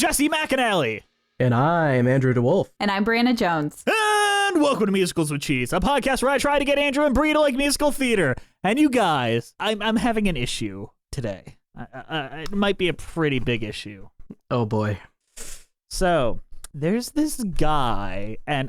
Jesse McAnally. And I'm Andrew DeWolf. And I'm Brianna Jones. And welcome to Musicals with Cheese, a podcast where I try to get Andrew and Brie to like musical theater. And you guys, I'm having an issue today. It might be a pretty big issue. Oh boy. So there's this guy, and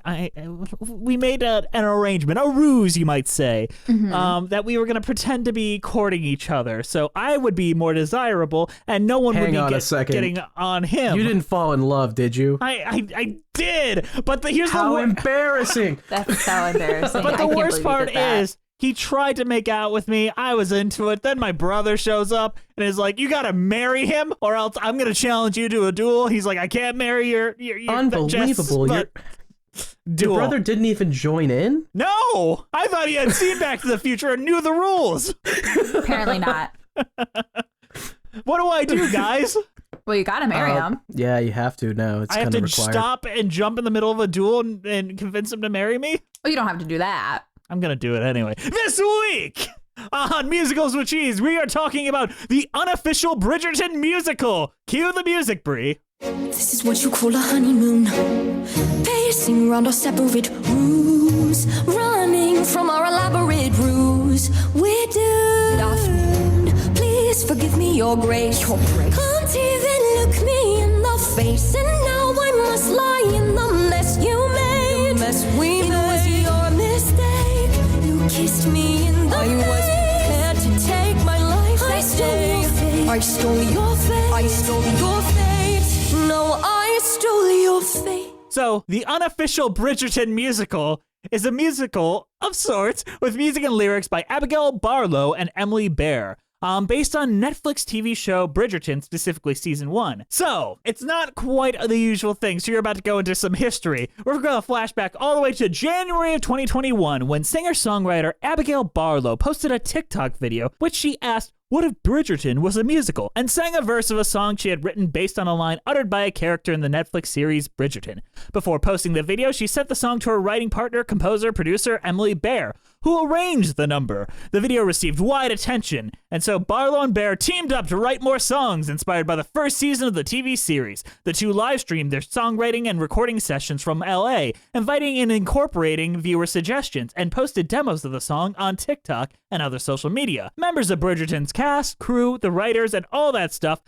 we made an arrangement, a ruse, you might say, that we were going to pretend to be courting each other. So I would be more desirable, and no one would be getting on him. You didn't fall in love, did you? I did, but here's how embarrassing. That's so embarrassing. But the worst part is, he tried to make out with me. I was into it. Then my brother shows up and is like, you got to marry him or else I'm going to challenge you to a duel. He's like, I can't marry your Unbelievable. Jess, your brother didn't even join in? No. I thought he had seen Back to the Future and knew the rules. Apparently not. What do I do, guys? Well, you got to marry him. Yeah, you have to now. It's kind of required. I have to stop and jump in the middle of a duel and convince him to marry me? Well, you don't have to do that. I'm going to do it anyway. This week on Musicals with Cheese, we are talking about the Unofficial Bridgerton Musical. Cue the music, Brie. This is what you call a honeymoon. Pacing around our separate rooms. Running from our elaborate ruse. We did afternoon. Please forgive me your grace. Can't even look me in the face. And now I must lie in the mess you made. The mess we made. It was your mistake. Kissed me in the I was prepared to take my life. I stole your fate. I stole your fate. I stole your fate. No, I stole your fate. So, the Unofficial Bridgerton Musical is a musical of sorts with music and lyrics by Abigail Barlow and Emily Baer. Based on Netflix TV show Bridgerton, specifically season 1. So, it's not quite the usual thing, so you're about to go into some history. We're going to flashback all the way to January of 2021 when singer-songwriter Abigail Barlow posted a TikTok video which she asked, what if Bridgerton was a musical? And sang a verse of a song she had written based on a line uttered by a character in the Netflix series Bridgerton. Before posting the video, she sent the song to her writing partner, composer, producer Emily Baer, who arranged the number. The video received wide attention, and so Barlow and Baer teamed up to write more songs inspired by the first season of the TV series. The two live-streamed their songwriting and recording sessions from LA, inviting and incorporating viewer suggestions, and posted demos of the song on TikTok and other social media. Members of Bridgerton's cast, crew, the writers, and all that stuff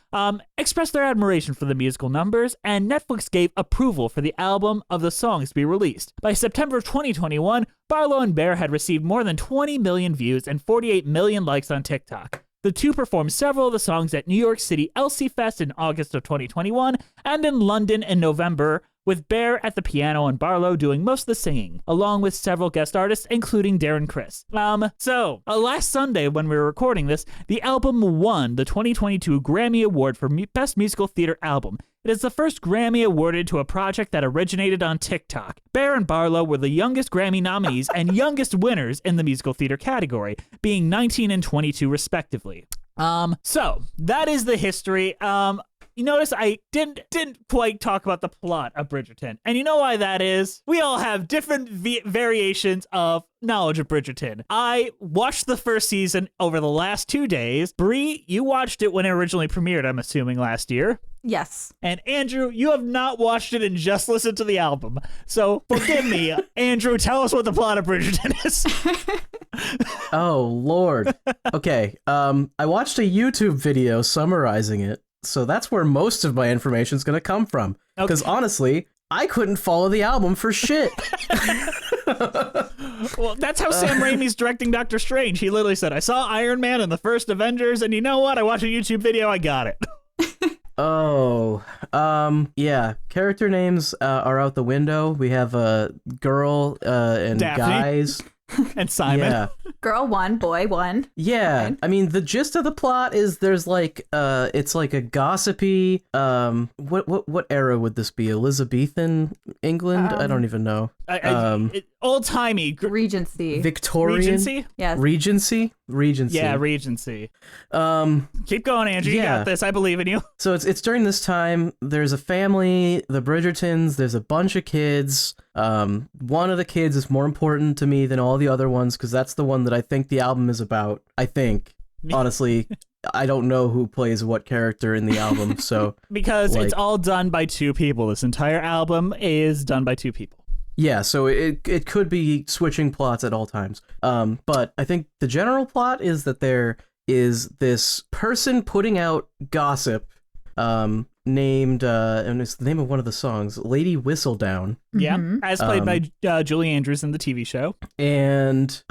expressed their admiration for the musical numbers, and Netflix gave approval for the album of the songs to be released. By September of 2021, Barlow and Baer had received more than 20 million views and 48 million likes on TikTok. The two performed several of the songs at New York City LC Fest in August of 2021 and in London in November, with Baer at the piano and Barlow doing most of the singing, along with several guest artists, including Darren Criss. Last Sunday when we were recording this, the album won the 2022 Grammy Award for Best Musical Theater Album. It is the first Grammy awarded to a project that originated on TikTok. Baer and Barlow were the youngest Grammy nominees and youngest winners in the musical theater category, being 19 and 22 respectively. So that is the history. You notice I didn't quite talk about the plot of Bridgerton. And you know why that is? We all have different variations of knowledge of Bridgerton. I watched the first season over the last 2 days. Brie, you watched it when it originally premiered, I'm assuming, last year. Yes. And Andrew, you have not watched it and just listened to the album. So forgive me. Andrew, tell us what the plot of Bridgerton is. Oh, Lord. Okay. I watched a YouTube video summarizing it. So that's where most of my information is going to come from. Because honestly, I couldn't follow the album for shit. Well, that's how Sam Raimi's directing Doctor Strange. He literally said, I saw Iron Man in the first Avengers, and you know what? I watched a YouTube video, I got it. Yeah. Character names are out the window. We have a girl and Daphne. Guys. And Simon. Yeah. Girl 1, boy 1. Yeah. Fine. I mean, the gist of the plot is there's like, it's like a gossipy, what era would this be? Elizabethan England? I don't even know. Old-timey. Regency. Victorian? Regency? Yes. Regency? Yeah, Regency. Keep going, Andrew. You got this. I believe in you. So it's during this time. There's a family, the Bridgertons. There's a bunch of kids. One of the kids is more important to me than all the other ones because that's the one that I think the album is about. I think, honestly. I don't know who plays what character in the album, so because it's all done by two people. This entire album is done by two people. Yeah, so it could be switching plots at all times. But I think the general plot is that there is this person putting out gossip, named and it's the name of one of the songs, Lady Whistledown. Yeah, as played by Julie Andrews in the TV show. And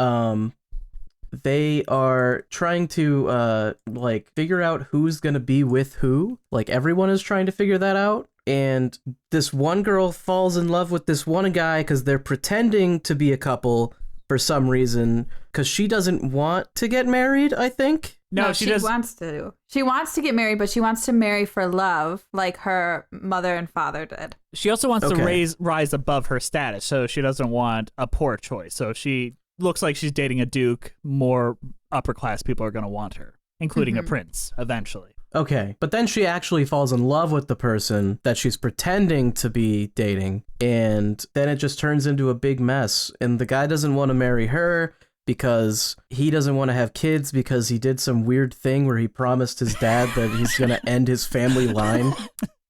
they are trying to like figure out who's gonna be with who. Like everyone is trying to figure that out. And this one girl falls in love with this one guy because they're pretending to be a couple for some reason, because she doesn't want to get married, I think. No, she wants to. She wants to get married, but she wants to marry for love, like her mother and father did. She also wants to rise above her status, so she doesn't want a poor choice. So if she looks like she's dating a duke, more upper class people are going to want her, including a prince, eventually. Okay, but then she actually falls in love with the person that she's pretending to be dating, and then it just turns into a big mess, and the guy doesn't want to marry her because he doesn't want to have kids because he did some weird thing where he promised his dad that he's going to end his family line.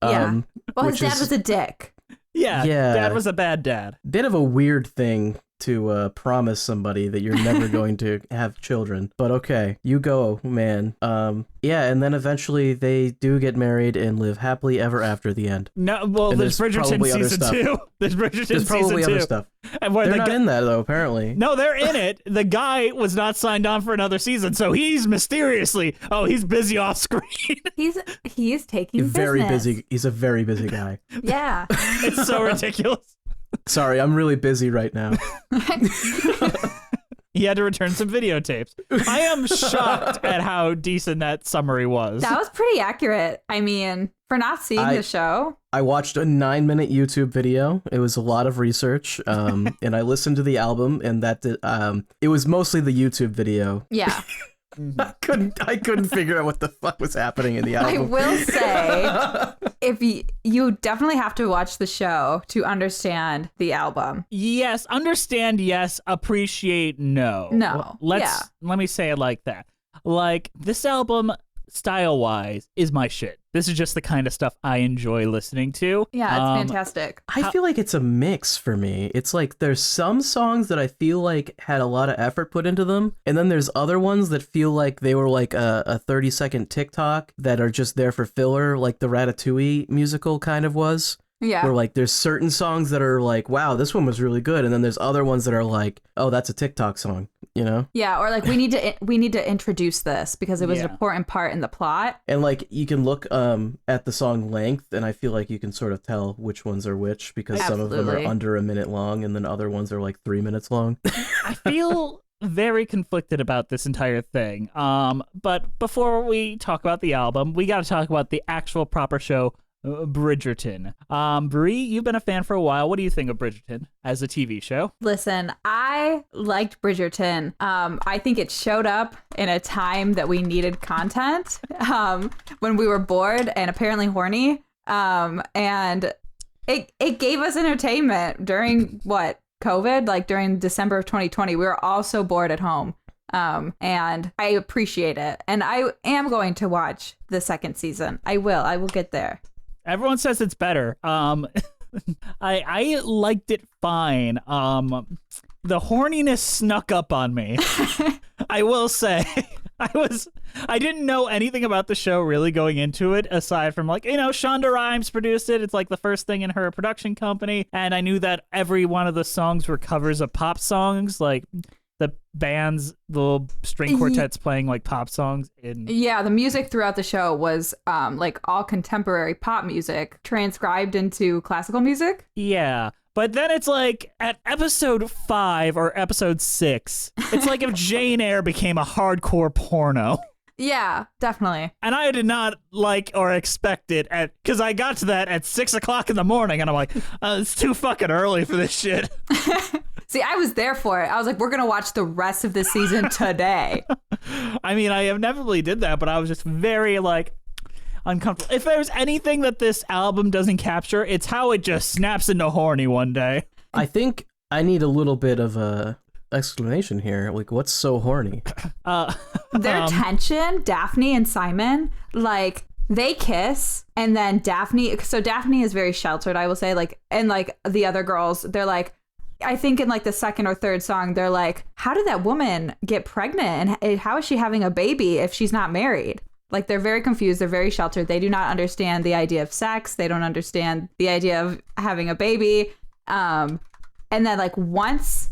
Yeah. Well, his dad was a dick. Yeah, dad was a bad dad. Bit of a weird thing to promise somebody that you're never going to have children. But okay, you go, man. Yeah, and then eventually they do get married and live happily ever after the end. No, well, and there's Bridgerton season 2. There's Bridgerton there's probably season 2. other stuff. And where they're not in that, though, apparently. No, they're in it. The guy was not signed on for another season, so he's mysteriously, he's busy off screen. He's taking very business. busy. He's a very busy guy. Yeah. It's so ridiculous. Sorry, I'm really busy right now. He had to return some videotapes. I am shocked at how decent that summary was. That was pretty accurate. I mean, for not seeing the show. I watched a 9-minute YouTube video. It was a lot of research, and I listened to the album, and it was mostly the YouTube video. Yeah. I couldn't figure out what the fuck was happening in the album. I will say, if you definitely have to watch the show to understand the album. Yes, understand, yes, appreciate, no. No. Let me say it like that. Like, this album, style-wise, is my shit. This is just the kind of stuff I enjoy listening to. Yeah, it's fantastic. I feel like it's a mix for me. It's like there's some songs that I feel like had a lot of effort put into them, and then there's other ones that feel like they were like a 30-second TikTok that are just there for filler, like the Ratatouille musical kind of was. Yeah. Where like there's certain songs that are like, wow, this one was really good, and then there's other ones that are like, oh, that's a TikTok song, you know? Yeah, or like we need to introduce this because it was an important part in the plot. And like you can look at the song length, and I feel like you can sort of tell which ones are which because some of them are under a minute long, and then other ones are like 3 minutes long. I feel very conflicted about this entire thing. But before we talk about the album, we got to talk about the actual proper show, Bridgerton. Brie, you've been a fan for a while. What do you think of Bridgerton as a TV show? Listen, I liked Bridgerton. I think it showed up in a time that we needed content, when we were bored and apparently horny. And it gave us entertainment during COVID, like during December of 2020. We were all so bored at home. And I appreciate it. And I am going to watch the second season. I will get there. Everyone says it's better. I liked it fine. The horniness snuck up on me. I will say. I didn't know anything about the show really going into it, aside from Shonda Rhimes produced it. It's like the first thing in her production company. And I knew that every one of the songs were covers of pop songs, like the band's little string quartets playing like pop songs. The music throughout the show was like all contemporary pop music transcribed into classical music. Yeah. But then it's like at episode 5 or episode 6, it's like if Jane Eyre became a hardcore porno. Yeah, definitely. And I did not like or expect it because I got to that at 6 o'clock in the morning, and I'm like, it's too fucking early for this shit. See, I was there for it. I was like, we're going to watch the rest of this season today. I mean, I inevitably did that, but I was just very uncomfortable. If there's anything that this album doesn't capture, it's how it just snaps into horny one day. I think I need a little bit of a explanation here. Like, what's so horny? Their tension, Daphne and Simon, like they kiss, and then Daphne is very sheltered, I will say, like, and like the other girls, they're like, I think in like the second or third song, they're like, how did that woman get pregnant, and how is she having a baby if she's not married? Like, they're very confused. They're very sheltered. They do not understand the idea of sex. They don't understand the idea of having a baby. And then like once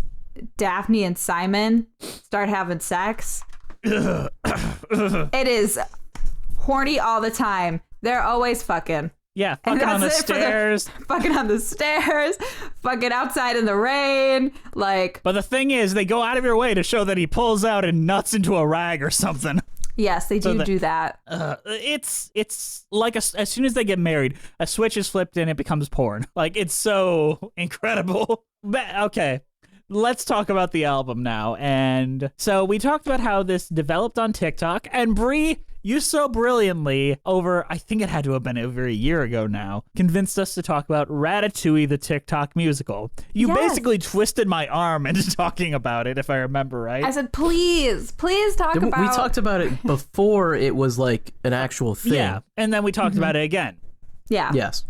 Daphne and Simon start having sex, it is horny all the time. They're always fucking. Yeah, fucking on the stairs. Fucking on the stairs. Fucking outside in the rain. Like. But the thing is, they go out of your way to show that he pulls out and nuts into a rag or something. Yes, they do that. It's like as soon as they get married, a switch is flipped and it becomes porn. Like, it's so incredible. But, okay. Let's talk about the album now. And so we talked about how this developed on TikTok, and Brie, you so brilliantly I think it had to have been over a year ago now, convinced us to talk about Ratatouille, the TikTok musical. You basically twisted my arm into talking about it, if I remember right. I said, please talk about. We talked about it before it was like an actual thing. Yeah, and then we talked about it again. Yeah. Yes.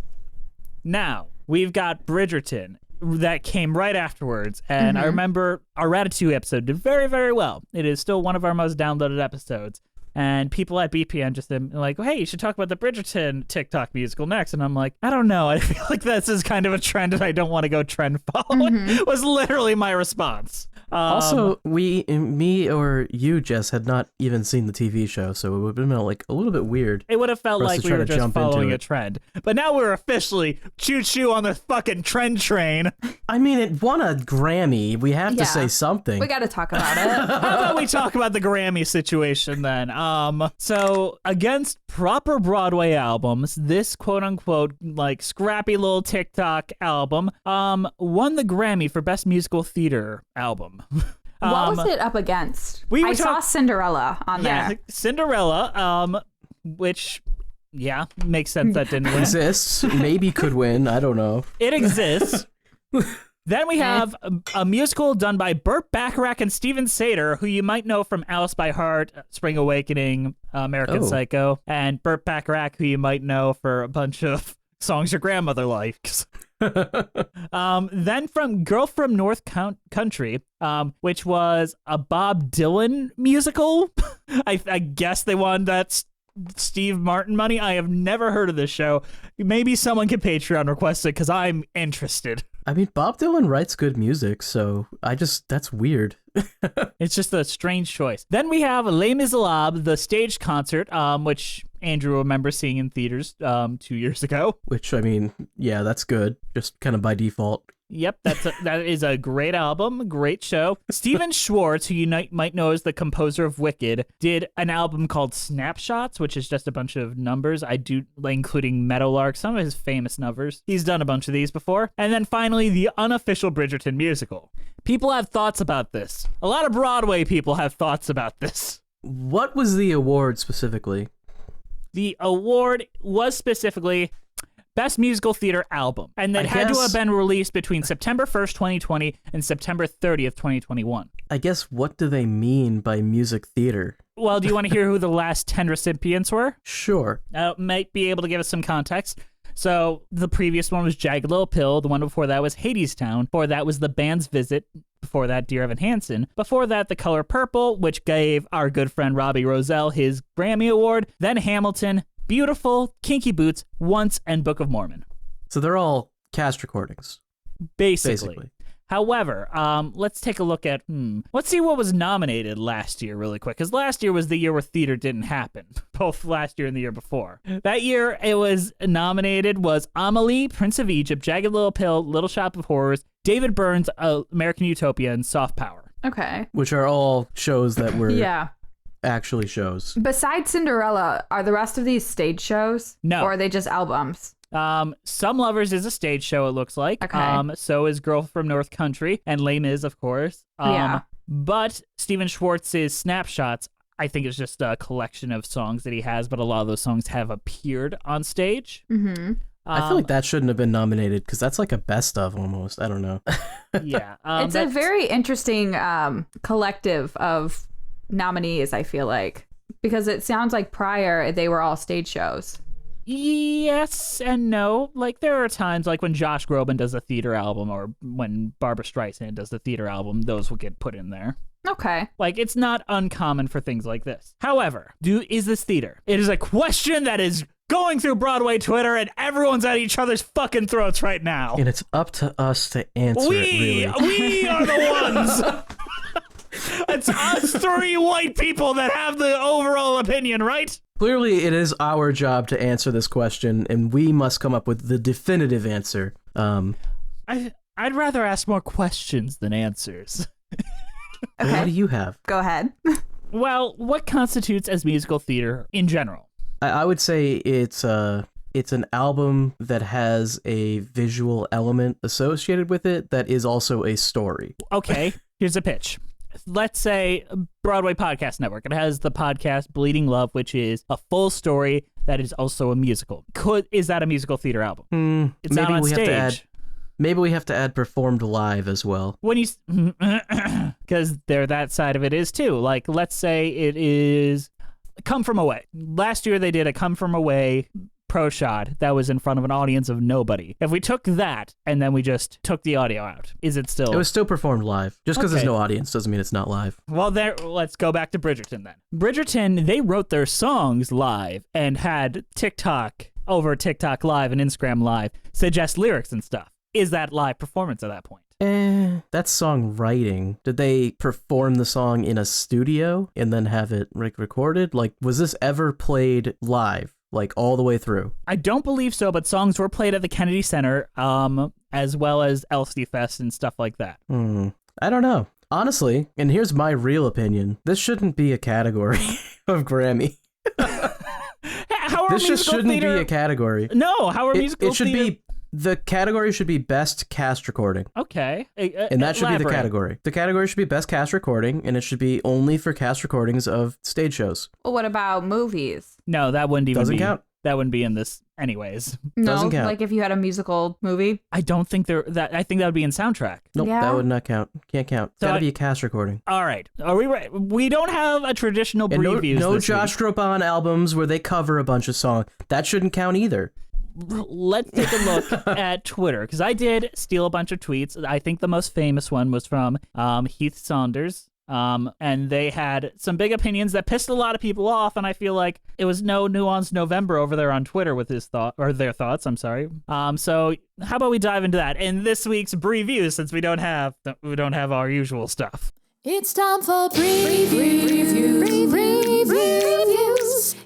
Now, we've got Bridgerton. That came right afterwards, and I remember our Ratatouille episode did very, very well. It is still one of our most downloaded episodes, and people at BPN just like, hey, you should talk about the Bridgerton TikTok musical next, and I'm like, I don't know, I feel like this is kind of a trend and I don't want to go trend following, was literally my response. Also, me or you, Jess, had not even seen the TV show, so it would have been like a little bit weird. It would have felt like we were just following a trend. But now we're officially choo-choo on the fucking trend train. I mean, it won a Grammy. We have to say something. We got to talk about it. How about we talk about the Grammy situation then? So against proper Broadway albums, this quote-unquote like scrappy little TikTok album won the Grammy for Best Musical Theater Album. What was it up against? I saw Cinderella on there. Cinderella, which, yeah, makes sense that didn't win. Exists. Maybe could win. I don't know. It exists. Then we have a musical done by Burt Bacharach and Steven Sater, who you might know from Alice by Heart, Spring Awakening, American Psycho, and Burt Bacharach, who you might know for a bunch of songs your grandmother likes. Then from Girl from North Country, which was a Bob Dylan musical. I guess they won that Steve Martin money. I have never heard of this show. Maybe someone can Patreon request it because I'm interested. I mean, Bob Dylan writes good music, so that's weird. It's just a strange choice. Then we have Les Miserables, the stage concert, which Andrew remembers seeing in theaters 2 years ago. Which, I mean, yeah, that's good. Just kind of by default. Yep, that is a great album, great show. Steven Schwartz, who you might know as the composer of Wicked, did an album called Snapshots, which is just a bunch of numbers. Including Meadowlark, some of his famous numbers. He's done a bunch of these before. And then finally, the Unofficial Bridgerton Musical. People have thoughts about this. A lot of Broadway people have thoughts about this. What was the award specifically? The award was specifically Best Musical Theater Album, and that had to have been released between September 1st, 2020 and September 30th, 2021. I guess, what do they mean by music theater? Well, do you want to hear who the last 10 recipients were? Sure. Might be able to give us some context. So the previous one was Jagged Little Pill. The one before that was Hadestown. Before that was The Band's Visit. Before that, Dear Evan Hansen. Before that, The Color Purple, which gave our good friend Robbie Roselle his Grammy Award. Then Hamilton, Beautiful, Kinky Boots, Once, and Book of Mormon. So they're all cast recordings. Basically. However, let's take a look at, let's see what was nominated last year really quick, because last year was the year where theater didn't happen, both last year and the year before. That year it was nominated was Amelie, Prince of Egypt, Jagged Little Pill, Little Shop of Horrors, David Byrne's American Utopia, and Soft Power. Okay. Which are all shows that were actually shows. Besides Cinderella, are the rest of these stage shows? No. Or are they just albums? Some Lovers is a stage show, it looks like. Okay. So is Girl from North Country, and Les Mis, of course. But Steven Schwartz's Snapshots, I think, is just a collection of songs that he has, but a lot of those songs have appeared on stage. Mm-hmm. I feel like that shouldn't have been nominated because that's like a best of almost. I don't know. Yeah. It's a very interesting collective of nominees, I feel like, because it sounds like prior they were all stage shows. Yes and no. Like, there are times, like when Josh Groban does a theater album or when Barbra Streisand does the theater album, those will get put in there. Okay. Like, it's not uncommon for things like this. However, is this theater? It is a question that is going through Broadway Twitter, and everyone's at each other's fucking throats right now. And it's up to us to answer it, really. We are the ones. It's us three white people that have the overall opinion, right? Clearly, it is our job to answer this question, and we must come up with the definitive answer. I'd rather ask more questions than answers. Okay. What do you have? Go ahead. Well, what constitutes as musical theater in general? I would say it's an album that has a visual element associated with it that is also a story. Okay, here's a pitch. Let's say Broadway Podcast Network. It has the podcast Bleeding Love, which is a full story that is also a musical. Is that a musical theater album? It's not on stage. Maybe we have to add performed live as well. When you, because that side of it is too. Like, let's say it is Come From Away. Last year they did a Come From Away pro shot that was in front of an audience of nobody. If we took that and then we just took the audio out, is it still? It was still performed live. Just because there's no audience doesn't mean it's not live. Well, let's go back to Bridgerton then. Bridgerton, they wrote their songs live and had TikTok Live and Instagram Live suggest lyrics and stuff. Is that live performance at that point? That's songwriting. Did they perform the song in a studio and then have it recorded? Like, was this ever played live? Like, all the way through? I don't believe so, but songs were played at the Kennedy Center, as well as LCD Fest and stuff like that. I don't know. Honestly, and here's my real opinion, this shouldn't be a category of Grammy. This just shouldn't be a category. No, how are musical it should theater... be The category should be Best Cast Recording. Okay. And that should be the category. The category should be Best Cast Recording, and it should be only for cast recordings of stage shows. Well, what about movies? No, that wouldn't even Doesn't count. That wouldn't be in this anyways. No, Doesn't count. like if you had a musical movie? I don't think I think that would be in soundtrack. Nope, Yeah. that would not count. Can't count. It's So gotta be a cast recording. All right. Are we right? We don't have a traditional And previews no this Josh week. Groban albums where they cover a bunch of songs. That shouldn't count either. Let's take a look at Twitter, because I did steal a bunch of tweets. I think the most famous one was from Heath Saunders, and they had some big opinions that pissed a lot of people off, and I feel like it was no nuanced November over there on Twitter with their thoughts. I'm sorry. So how about we dive into that in this week's preview, since we don't have our usual stuff. It's time for previews.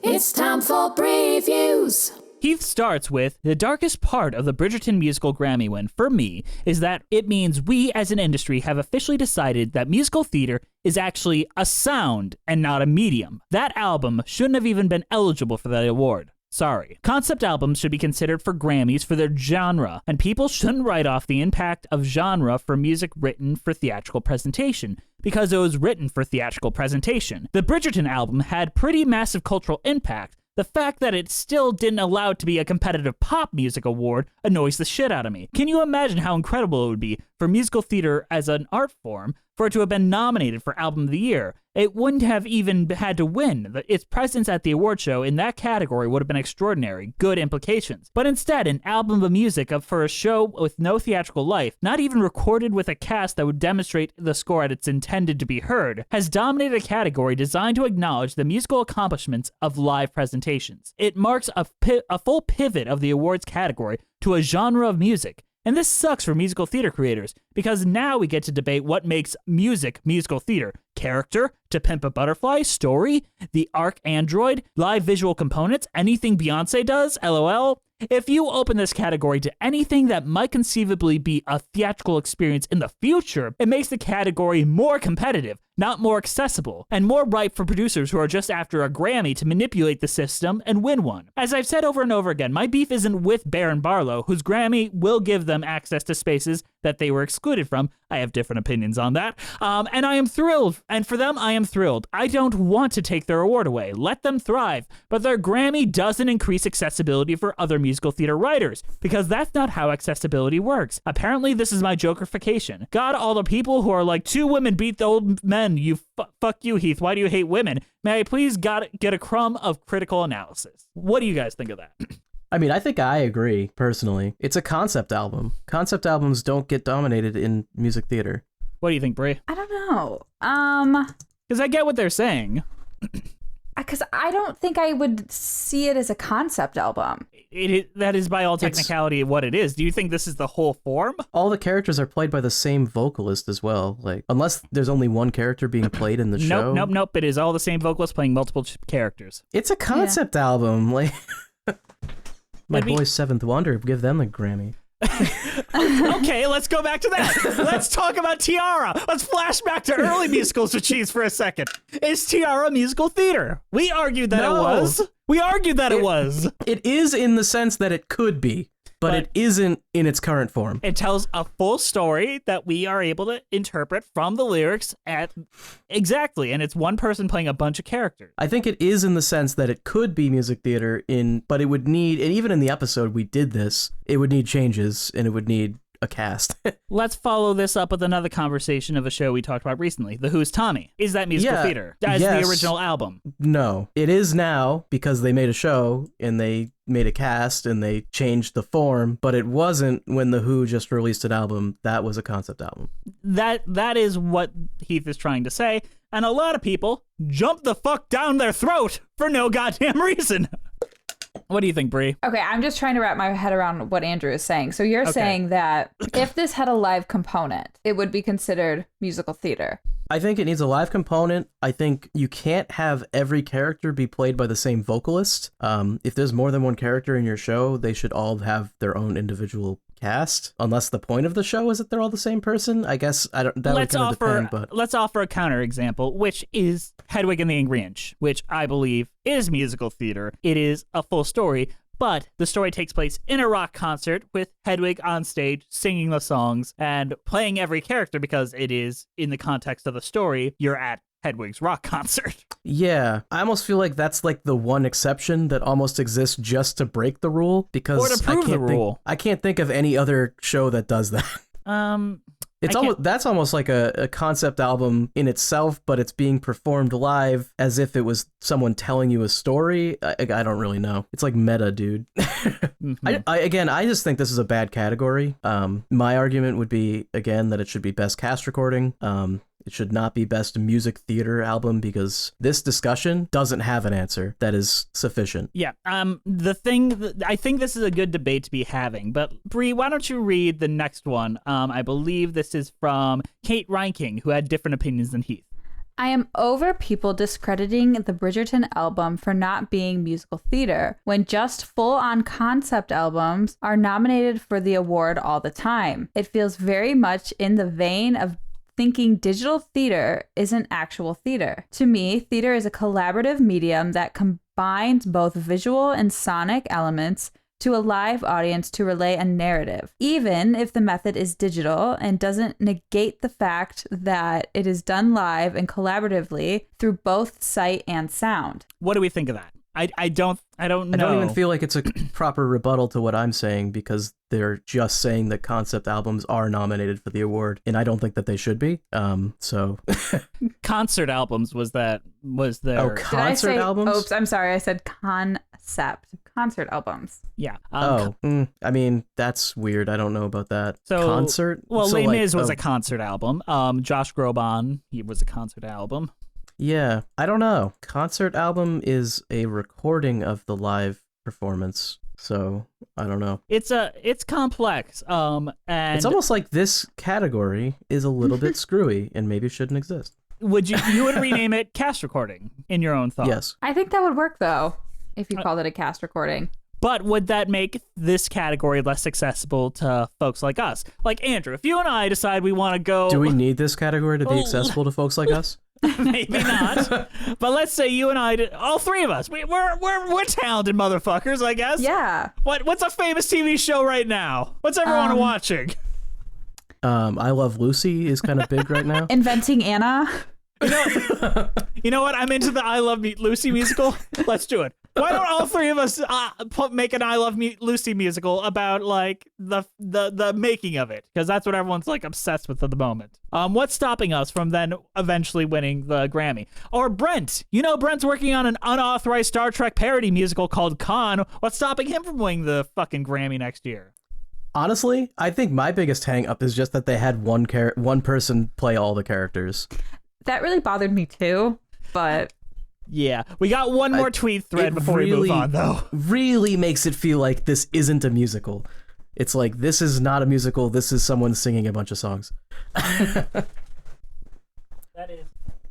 It's time for previews. Heath starts with, the darkest part of the Bridgerton musical Grammy win, for me, is that it means we as an industry have officially decided that musical theater is actually a sound and not a medium. That album shouldn't have even been eligible for that award. Sorry. Concept albums should be considered for Grammys for their genre, and people shouldn't write off the impact of genre for music written for theatrical presentation, because it was written for theatrical presentation. The Bridgerton album had pretty massive cultural impact. The fact that it still didn't allow it to be a competitive pop music award annoys the shit out of me. Can you imagine how incredible it would be for musical theater as an art form for it to have been nominated for Album of the Year? It wouldn't have even had to win. Its presence at the award show in that category would have been extraordinary, good implications. But instead, an album of music for a show with no theatrical life, not even recorded with a cast that would demonstrate the score as it's intended to be heard, has dominated a category designed to acknowledge the musical accomplishments of live presentations. It marks a full pivot of the awards category to a genre of music. And this sucks for musical theater creators, because now we get to debate what makes musical theater. Character, To Pimp a Butterfly, story, the ARC Android, live visual components, anything Beyonce does, LOL. If you open this category to anything that might conceivably be a theatrical experience in the future, it makes the category more competitive, not more accessible, and more ripe for producers who are just after a Grammy to manipulate the system and win one. As I've said over and over again, my beef isn't with Bear and Barlow, whose Grammy will give them access to spaces that they were excluded from. I have different opinions on that. And I am thrilled. And for them, I am thrilled. I don't want to take their award away. Let them thrive. But their Grammy doesn't increase accessibility for other musical theater writers, because that's not how accessibility works. Apparently, this is my jokerification. God, all the people who are like, 2 women beat the old men. You fuck you, Heath. Why do you hate women? May I please get a crumb of critical analysis? What do you guys think of that? I mean, I think I agree, personally. It's a concept album. Concept albums don't get dominated in music theater. What do you think, Brie? I don't know. Because I get what they're saying. Because I don't think I would see it as a concept album. That is by all technicality what it is. Do you think this is the whole form? All the characters are played by the same vocalist as well. Like, unless there's only one character being played in the show. Nope. It is all the same vocalist playing multiple characters. It's a concept album. Like, my boys Seventh Wonder, give them the Grammy. Okay, let's go back to that. Let's talk about Tiara. Let's flash back to early musicals with cheese for a second. Is Tiara musical theater? We argued that it was. It was. It is in the sense that it could be, but it isn't in its current form. It tells a full story that we are able to interpret from the lyrics exactly, and it's one person playing a bunch of characters. I think it is in the sense that it could be music theater but it would need, and even in the episode we did this, it would need changes and it would need a cast. Let's follow this up with another conversation of a show we talked about recently, The Who's Tommy. Is that musical theater as the original album? No, it is now because they made a show and they made a cast and they changed the form, but it wasn't when The Who just released an album. That was a concept album. That is what Heath is trying to say, and a lot of people jump the fuck down their throat for no goddamn reason. What do you think, Brie? Okay, I'm just trying to wrap my head around what Andrew is saying. So you're saying that if this had a live component, it would be considered musical theater. I think it needs a live component. I think you can't have every character be played by the same vocalist. If there's more than one character in your show, they should all have their own individual cast, unless the point of the show is that they're all the same person. I guess I don't. That would kind of depend. But let's offer a counter example, which is Hedwig and the Angry Inch, which I believe is musical theater. It is a full story, but the story takes place in a rock concert with Hedwig on stage singing the songs and playing every character because it is in the context of the story. You're at Hedwig's rock concert. Yeah, I almost feel like that's like the one exception that almost exists just to break the rule, because or to prove the rule. I can't think of any other show that does that. That's almost like a concept album in itself, but it's being performed live as if it was someone telling you a story. I don't really know. It's like meta, dude. Mm-hmm. I just think this is a bad category. My argument would be, again, that it should be best cast recording. It should not be best music theater album, because this discussion doesn't have an answer that is sufficient. Yeah. I think this is a good debate to be having, but Brie, why don't you read the next one? I believe this is from Kate Reinking, who had different opinions than Heath. I am over people discrediting the Bridgerton album for not being musical theater, when just full-on concept albums are nominated for the award all the time. It feels very much in the vein of thinking digital theater isn't actual theater. To me, theater is a collaborative medium that combines both visual and sonic elements to a live audience to relay a narrative, even if the method is digital and doesn't negate the fact that it is done live and collaboratively through both sight and sound. What do we think of that? I don't know. I don't even feel like it's a proper rebuttal to what I'm saying, because they're just saying that concept albums are nominated for the award, and I don't think that they should be. So concert albums was their concert albums? Oops, I'm sorry. I said concert albums. Yeah. I mean, that's weird. I don't know about that. So concert? Well, Les Mis was a concert album. Josh Groban, he was a concert album. Yeah, I don't know. Concert album is a recording of the live performance, so I don't know. It's complex. And it's almost like this category is a little bit screwy and maybe shouldn't exist. Would you would rename it cast recording in your own thought? Yes. I think that would work though, if you called it a cast recording. But would that make this category less accessible to folks like us? Like Andrew, if you and I decide we want to go... Do we need this category to be accessible to folks like us? Maybe not. But let's say you and I, all three of us, we're talented motherfuckers, I guess. Yeah. What's a famous TV show right now? What's everyone watching? I Love Lucy is kind of big right now. Inventing Anna. You know what? I'm into the I Love Lucy musical. Let's do it. Why don't all three of us make an I Love Lucy musical about like the making of it? Because that's what everyone's like obsessed with at the moment. What's stopping us from then eventually winning the Grammy? Or Brent. You know Brent's working on an unauthorized Star Trek parody musical called Khan. What's stopping him from winning the fucking Grammy next year? Honestly, I think my biggest hang up is just that they had one person play all the characters. That really bothered me too, but... Yeah, we got one more tweet thread before we move on, though. Really makes it feel like this isn't a musical. It's like, this is not a musical, this is someone singing a bunch of songs.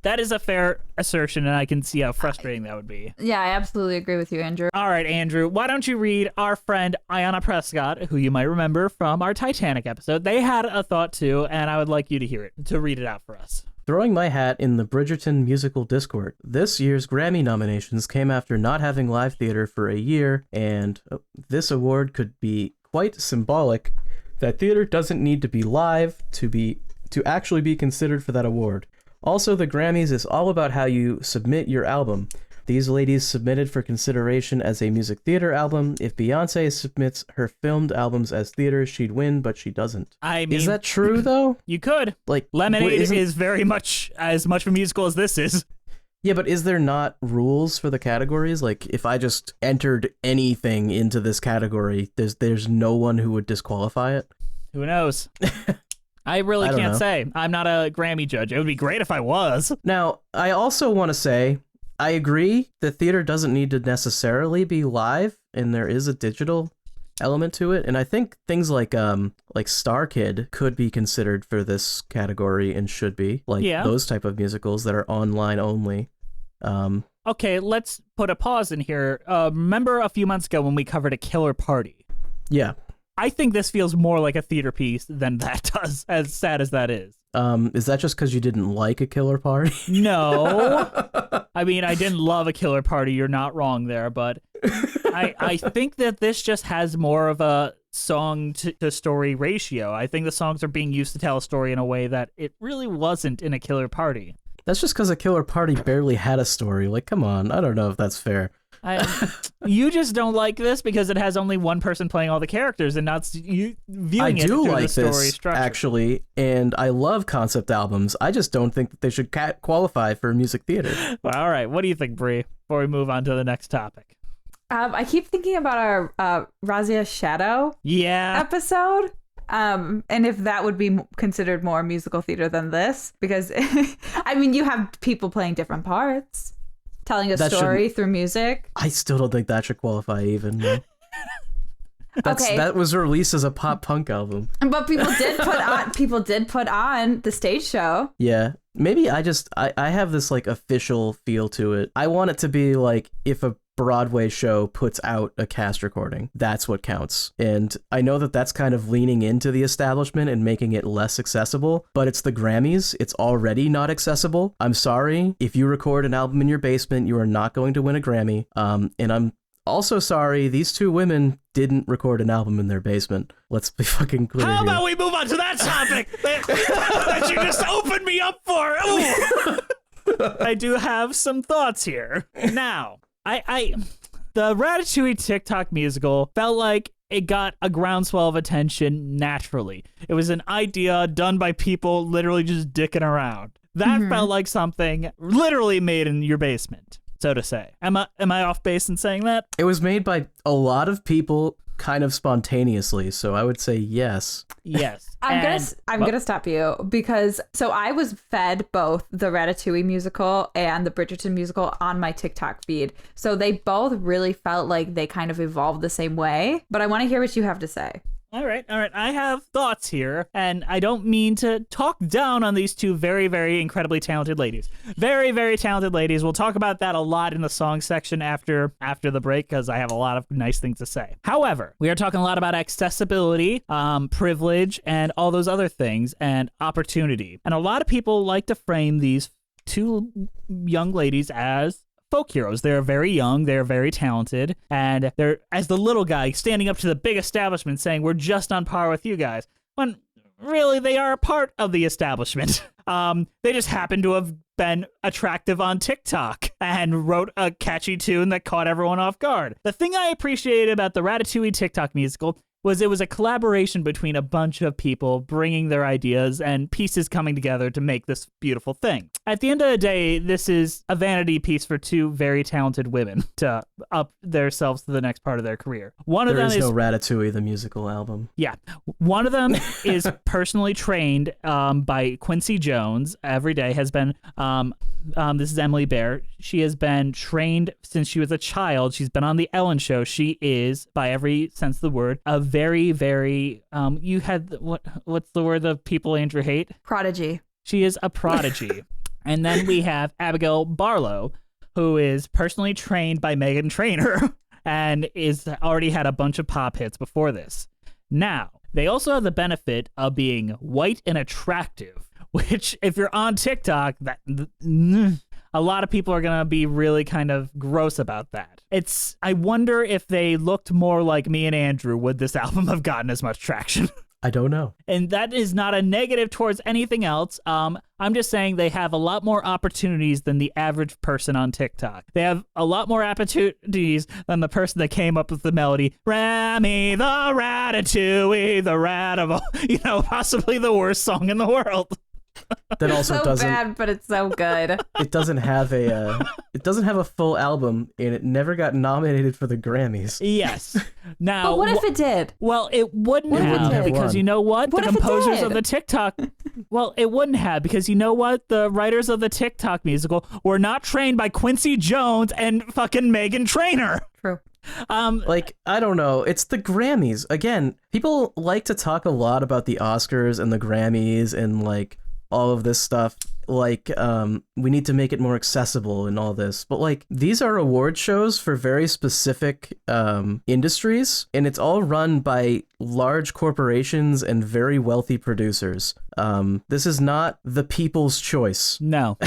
That is a fair assertion, and I can see how frustrating that would be. Yeah, I absolutely agree with you, Andrew. All right, Andrew, why don't you read our friend Ayanna Prescott, who you might remember from our Titanic episode. They had a thought, too, and I would like you to read it out for us. Throwing my hat in the Bridgerton musical Discord. This year's Grammy nominations came after not having live theater for a year, and this award could be quite symbolic that theater doesn't need to be live to actually be considered for that award. Also, the Grammys is all about how you submit your album. These ladies submitted for consideration as a music theater album. If Beyonce submits her filmed albums as theater, she'd win, but she doesn't. I mean, is that true, though? You could. Like, Lemonade is very much as much of a musical as this is. Yeah, but is there not rules for the categories? Like, if I just entered anything into this category, there's no one who would disqualify it? Who knows? I really can't say. I'm not a Grammy judge. It would be great if I was. Now, I also want to say, I agree that theater doesn't need to necessarily be live, and there is a digital element to it. And I think things like Star Kid could be considered for this category and should be, like those type of musicals that are online only. Okay, let's put a pause in here. Remember a few months ago when we covered A Killer Party? Yeah. I think this feels more like a theater piece than that does, as sad as that is. Is that just because you didn't like A Killer Party? No. I mean, I didn't love A Killer Party. You're not wrong there, but I think that this just has more of a song to story ratio. I think the songs are being used to tell a story in a way that it really wasn't in A Killer Party. That's just because A Killer Party barely had a story. Like, come on. I don't know if that's fair. You just don't like this because it has only one person playing all the characters and not you viewing it through the story structure. Actually, and I love concept albums. I just don't think that they should qualify for music theater. Well, all right, what do you think, Bree, before we move on to the next topic? I keep thinking about our Razia Shadow episode. And if that would be considered more musical theater than this, because I mean, you have people playing different parts, telling a story through music. I still don't think that should qualify even. Okay. That was released as a pop punk album. But people did put on the stage show. Yeah. Maybe I have this like official feel to it. I want it to be like if a Broadway show puts out a cast recording, that's what counts. And I know that that's kind of leaning into the establishment and making it less accessible, but it's the Grammys. It's already not accessible. I'm sorry. If you record an album in your basement, you are not going to win a Grammy. And I'm also sorry, these two women didn't record an album in their basement. Let's be fucking clear. How about we move on to that topic that you just opened me up for? I do have some thoughts here. Now, the Ratatouille TikTok musical felt like it got a groundswell of attention naturally. It was an idea done by people literally just dicking around. That felt like something literally made in your basement, so to say. Am I off base in saying that? It was made by a lot of people kind of spontaneously, so I would say yes. Yes. I'm gonna stop you because I was fed both the Ratatouille musical and the Bridgerton musical on my TikTok feed. So they both really felt like they kind of evolved the same way. But I want to hear what you have to say. All right. I have thoughts here, and I don't mean to talk down on these two very, very incredibly talented ladies. Very, very talented ladies. We'll talk about that a lot in the song section after the break, because I have a lot of nice things to say. However, we are talking a lot about accessibility, privilege, and all those other things, and opportunity. And a lot of people like to frame these two young ladies as folk heroes. They're very young, they're very talented, and they're, as the little guy, standing up to the big establishment saying, we're just on par with you guys. When really, they are a part of the establishment. They just happen to have been attractive on TikTok and wrote a catchy tune that caught everyone off guard. The thing I appreciated about the Ratatouille TikTok musical was it was a collaboration between a bunch of people bringing their ideas and pieces coming together to make this beautiful thing. At the end of the day, this is a vanity piece for two very talented women to up themselves to the next part of their career. One of them is no Ratatouille, the musical album. Yeah. One of them is personally trained by Quincy Jones every day, has been, this is Emily Bear. She has been trained since she was a child. She's been on The Ellen Show. She is, by every sense of the word, a very, very, you had, what's the word that people Andrew hate? Prodigy. She is a prodigy. And then we have Abigail Barlow, who is personally trained by Meghan Trainor and is already had a bunch of pop hits before this. Now, they also have the benefit of being white and attractive, which if you're on TikTok, that a lot of people are going to be really kind of gross about that. I wonder if they looked more like me and Andrew, would this album have gotten as much traction? I don't know. And that is not a negative towards anything else. I'm just saying they have a lot more opportunities than the average person on TikTok. They have a lot more opportunities than the person that came up with the melody, Rami, the Ratatouille, the Ratable, possibly the worst song in the world. That also so doesn't bad, but it's so good. It doesn't have a full album, and it never got nominated for the Grammys. Yes. Now, but what if it did? Well, it wouldn't have, because you know what? What the if it composers did? of the TikTok, well, it wouldn't have, because you know what? The writers of the TikTok musical were not trained by Quincy Jones and fucking Meghan Trainor. True. I don't know. It's the Grammys. Again, people like to talk a lot about the Oscars and the Grammys and all of this stuff. We need to make it more accessible and all this. But these are award shows for very specific industries, and it's all run by large corporations and very wealthy producers. This is not the people's choice. No.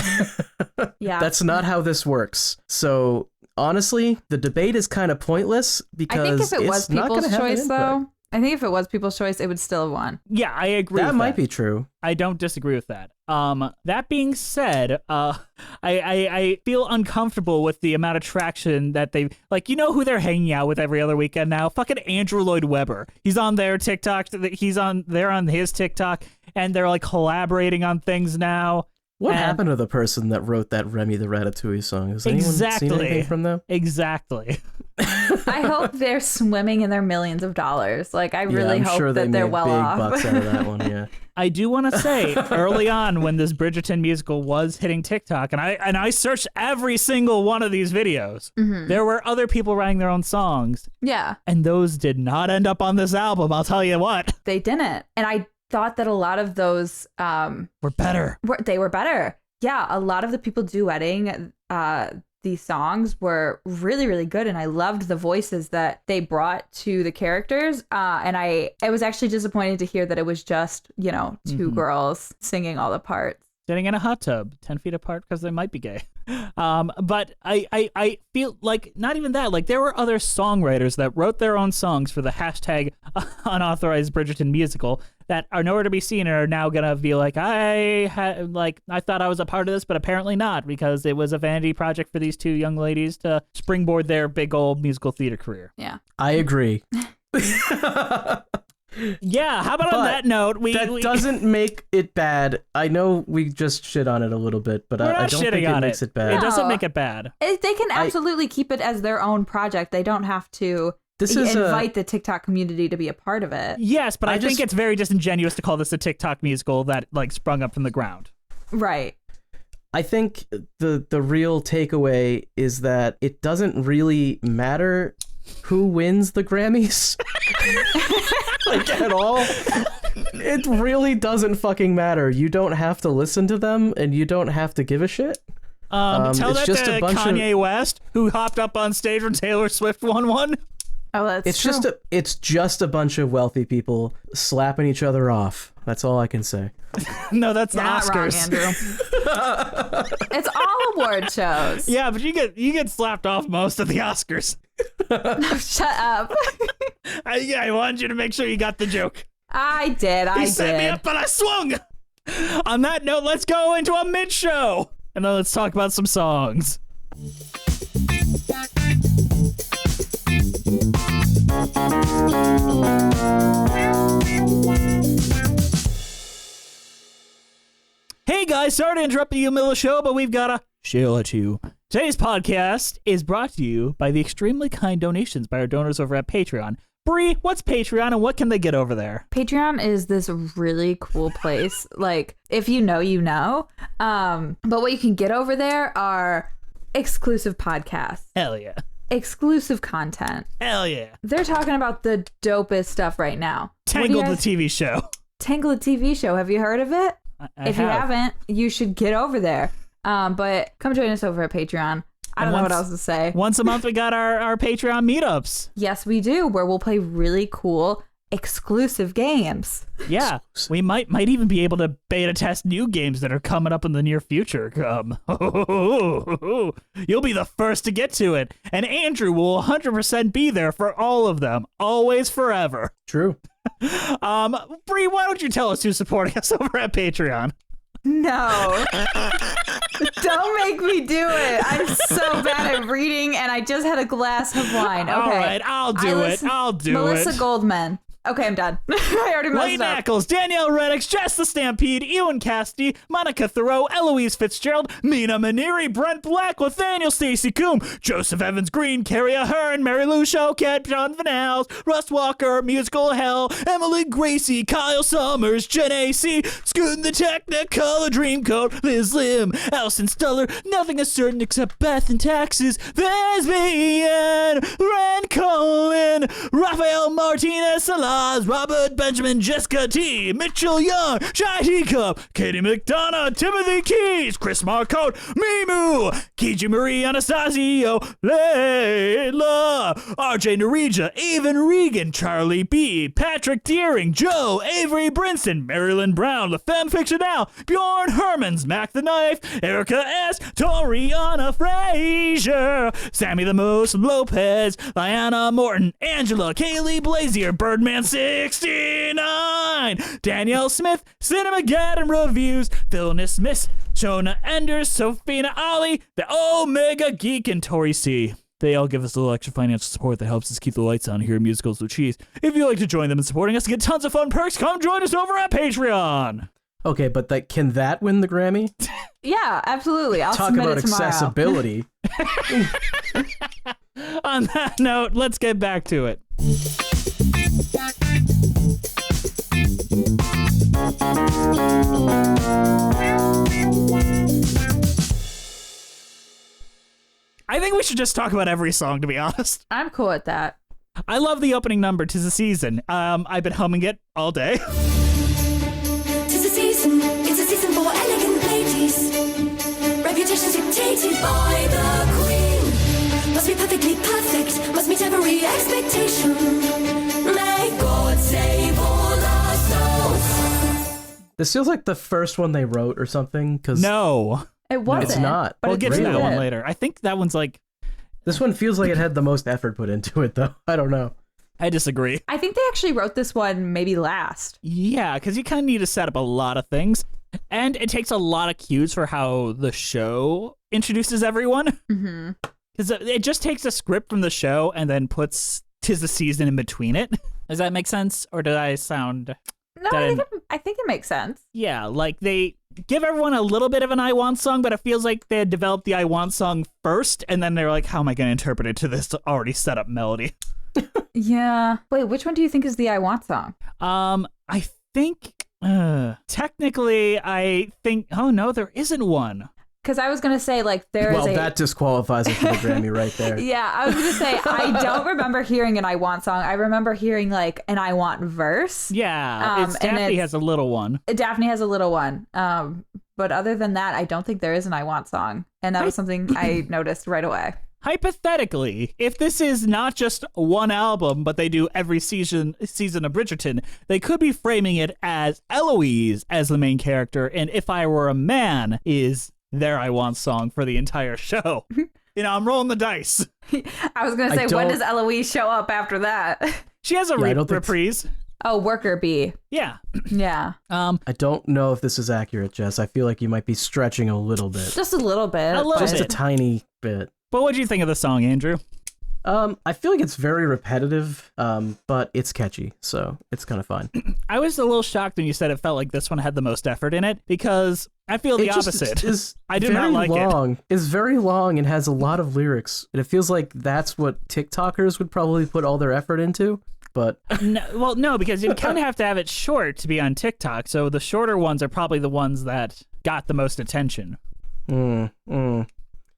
Yeah. That's not how this works. So honestly, the debate is kind of pointless because I think if it was it's not people's gonna have an choice, input. though, I think if it was people's choice, it would still have won. Yeah, I agree That with might that. be true. I don't disagree with that. That being said, I feel uncomfortable with the amount of traction that they who they're hanging out with every other weekend now? Fucking Andrew Lloyd Webber. He's on their TikTok. They're on his TikTok, and they're collaborating on things now. What happened to the person that wrote that Remy the Ratatouille song? Has anyone Exactly. seen anything from them? Exactly. I hope they're swimming in their millions of dollars. I really I'm hope sure that they're made well big off. bucks out of that one. Yeah. I do want to say early on when this Bridgerton musical was hitting TikTok, and I searched every single one of these videos, there were other people writing their own songs, Yeah, and those did not end up on this album. I'll tell you what. they didn't. And I thought that a lot of those We're better. they were better. Yeah, a lot of the people duetting these songs were really, really good, and I loved the voices that they brought to the characters. And I was actually disappointed to hear that it was just two girls singing all the parts. Sitting in a hot tub 10 feet apart because they might be gay. But I feel not even that. There were other songwriters that wrote their own songs for the hashtag unauthorized Bridgerton musical that are nowhere to be seen and are now gonna be I thought I was a part of this, but apparently not, because it was a vanity project for these two young ladies to springboard their big old musical theater career. Yeah, I agree. Yeah, how about on that note, that doesn't make it bad. I know we just shit on it a little bit, but I don't think it makes it bad. It doesn't make it bad. They can absolutely keep it as their own project. They don't have to invite the TikTok community to be a part of it. Yes, but I think it's very disingenuous to call this a TikTok musical that sprung up from the ground. Right. I think the real takeaway is that it doesn't really matter who wins the Grammys. At all. It really doesn't fucking matter. You don't have to listen to them, and you don't have to give a shit. Tell that just to a bunch Kanye West, who hopped up on stage when Taylor Swift won one. Oh, that's It's true. just a bunch of wealthy people slapping each other off. That's all I can say. No, that's the You're not wrong, Oscars. Andrew. It's all award shows. Yeah, but you get slapped off most of the Oscars. Shut up. I wanted you to make sure you got the joke. I did. He set me up, but I swung. On that note, let's go into a mid-show, and then let's talk about some songs. Hey guys, sorry to interrupt you in the middle of the show, but we've got a show at you. Today's podcast is brought to you by the extremely kind donations by our donors over at Patreon. Bree, what's Patreon and what can they get over there? Patreon is this really cool place. Like, if you know, you know. But what you can get over there are exclusive podcasts. Hell yeah. Exclusive content. Hell yeah. They're talking about the dopest stuff right now. Tangled the TV show. Tangled the TV show. Have you heard of it? If you haven't, you should get over there. But come join us over at Patreon. I don't know what else to say. Once a month, we got our Patreon meetups. Yes, we do, where we'll play really cool exclusive games. Yeah, we might even be able to beta test new games that are coming up in the near future. You'll be the first to get to it, and Andrew will 100% be there for all of them, always, forever. True. Bree, why don't you tell us who's supporting us over at Patreon? No. Don't make me do it. I'm so bad at reading, and I just had a glass of wine. Okay. All right, I'll do it. Melissa Goldman. Okay, I'm done. I already messed Lane up. Ackles, Danielle Reddix, Jess the Stampede, Ewan Cassidy, Monica Thoreau, Eloise Fitzgerald, Mina Maneri, Brent Black, Nathaniel Stacy Coombe, Joseph Evans Green, Carrie Ahern, Mary Lou Choquette, John Van Hals, Russ Walker, Musical Hell, Emily Gracie, Kyle Summers, Jen A.C., Scootin' the Technicolor Dreamcoat, Liz Lim, Allison Stuller, Nothing is Certain Except Beth and Taxes, There's me and Ren Cullen, Rafael Martinez Salas, Robert Benjamin, Jessica T, Mitchell Young, Shy Teacup, Katie McDonough, Timothy Keys, Chris Marcotte, Mimu, Kiji Marie Anastasio, Layla, RJ Narija, Avon Regan, Charlie B, Patrick Deering, Joe, Avery Brinson, Marilyn Brown, LaFemme Fictionale, Bjorn Hermans, Mac the Knife, Erica S, Toriana Frazier, Sammy the Moose Lopez, Diana Morton, Angela, Kaylee Blazier, Birdman 69, Danielle Smith, Cinemageddon Reviews, Philna Smith, Shona Enders, Sophina Ali, the Omega Geek, and Tori C. They all give us a little extra financial support that helps us keep the lights on here at Musicals with Cheese. If you'd like to join them in supporting us to get tons of fun perks, come join us over at Patreon. Okay, but can that win the Grammy? Yeah, absolutely. I'll Talk submit about it tomorrow. accessibility. On that note, let's get back to it. I think we should just talk about every song, to be honest. I'm cool with that. I love the opening number, "'Tis the Season." I've been humming it all day. 'Tis a season, it's a season for elegant ladies. Reputations dictated by the queen. Must be perfectly perfect, must meet every expectation. May God save all our souls. This feels like the first one they wrote or something. No. It wasn't. It's not. But We'll it's get to that good. one later. I think that one's like... This one feels like it had the most effort put into it, though. I don't know. I disagree. I think they actually wrote this one maybe last. Yeah, because you kind of need to set up a lot of things. And it takes a lot of cues for how the show introduces everyone. Mm-hmm. Because it just takes a script from the show and then puts "'Tis the Season" in between it. Does that make sense? Or did I sound... No, I think it makes sense. Yeah, like they give everyone a little bit of an I Want song, but it feels like they had developed the I Want song first, and then they're like, how am I going to interpret it to this already set up melody? Yeah. Wait, which one do you think is the I Want song? I think, technically, oh no, there isn't one. Because I was going to say, like, there is Well, that disqualifies it for the Grammy right there. Yeah, I was going to say, I don't remember hearing an I Want song. I remember hearing, like, an I Want verse. Yeah, Daphne has a little one. Daphne has a little one. But other than that, I don't think there is an I Want song. And that was something I noticed right away. Hypothetically, if this is not just one album, but they do every season of Bridgerton, they could be framing it as Eloise as the main character, and If I Were a Man is their I Want song for the entire show. You know, I'm rolling the dice. I was going to say, when does Eloise show up after that? She has a reprise. Oh, worker bee. Yeah. Yeah. I don't know if this is accurate, Jess. I feel like you might be stretching a little bit. Just a little bit. Just a tiny bit. But what do you think of the song, Andrew? I feel like it's very repetitive, but it's catchy, so it's kind of fun. I was a little shocked when you said it felt like this one had the most effort in it, because I feel the opposite. I do not like it. It's very long and has a lot of lyrics. And it feels like that's what TikTokers would probably put all their effort into. But no, because you kind of have to have it short to be on TikTok. So the shorter ones are probably the ones that got the most attention.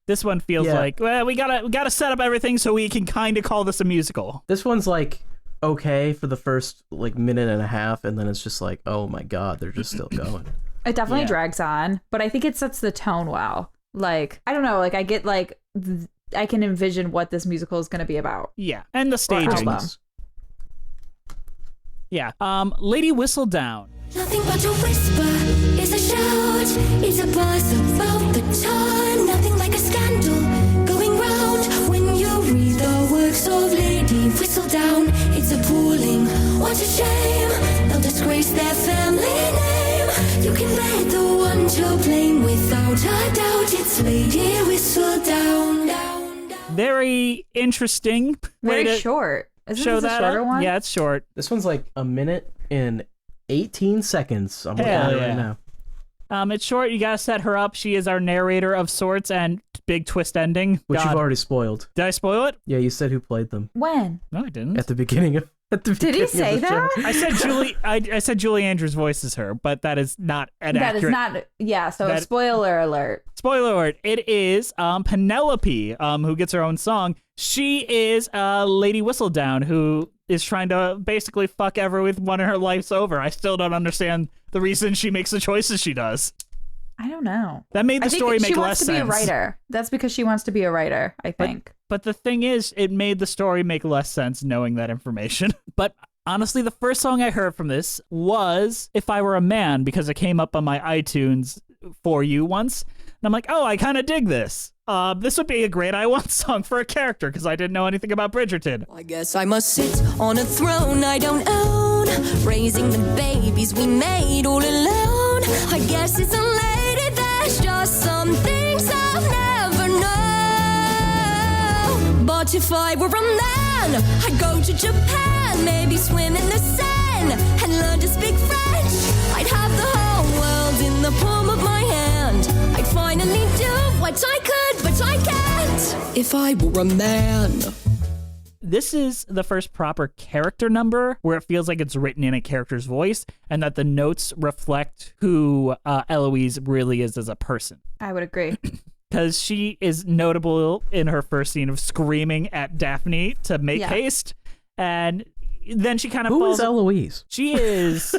This one feels like, well, we gotta set up everything so we can kind of call this a musical. This one's like okay for the first like minute and a half, and then it's just like, oh my god, they're just still going. It definitely drags on, but I think it sets the tone well. Like, I don't know, like I get like I can envision what this musical is going to be about. Yeah, and the staging. Yeah. Lady Whistledown. Nothing but a whisper is a shout. It's a buzz about the time. Nothing like a scandal going round when you read the works of Lady Whistledown. It's appalling, what a shame. They'll disgrace their family name. You can bet the one to blame without a doubt. It's Lady Whistledown. Very interesting. Very short. Isn't this a shorter one? Yeah, it's short. This one's like a minute and 18 seconds. I'm looking at it right now. It's short. You gotta set her up. She is our narrator of sorts, and big twist ending. Which you've already spoiled. Did I spoil it? Yeah, you said who played them. When? No, I didn't. At the beginning of. Did he say that? I said Julie. I said Julie Andrews voices her, but that is not an accurate. That is not. Yeah. So spoiler alert. Spoiler alert. It is Penelope, who gets her own song. She is Lady Whistledown, who is trying to basically fuck everyone in her life's over. I still don't understand the reason she makes the choices she does. I don't know. That made the story make less sense. She wants to be a writer. That's because she wants to be a writer, I think. But the thing is, it made the story make less sense knowing that information. But honestly, the first song I heard from this was If I Were a Man, because it came up on my iTunes For You once. And I'm like, oh, I kind of dig this. This would be a great I Want song for a character, because I didn't know anything about Bridgerton. I guess I must sit on a throne I don't own, raising the babies we made all alone. I guess it's a lady, there's just some things I'll never know. But if I were a man, I'd go to Japan, maybe swim in the Seine, and learn to speak French. I'd have the whole world in the palm of my hand. I'd finally do what I could, but I can't. If I were a man. This is the first proper character number where it feels like it's written in a character's voice and that the notes reflect who Eloise really is as a person. I would agree. Because she is notable in her first scene of screaming at Daphne to make haste. And then she kind of Who is Eloise? She is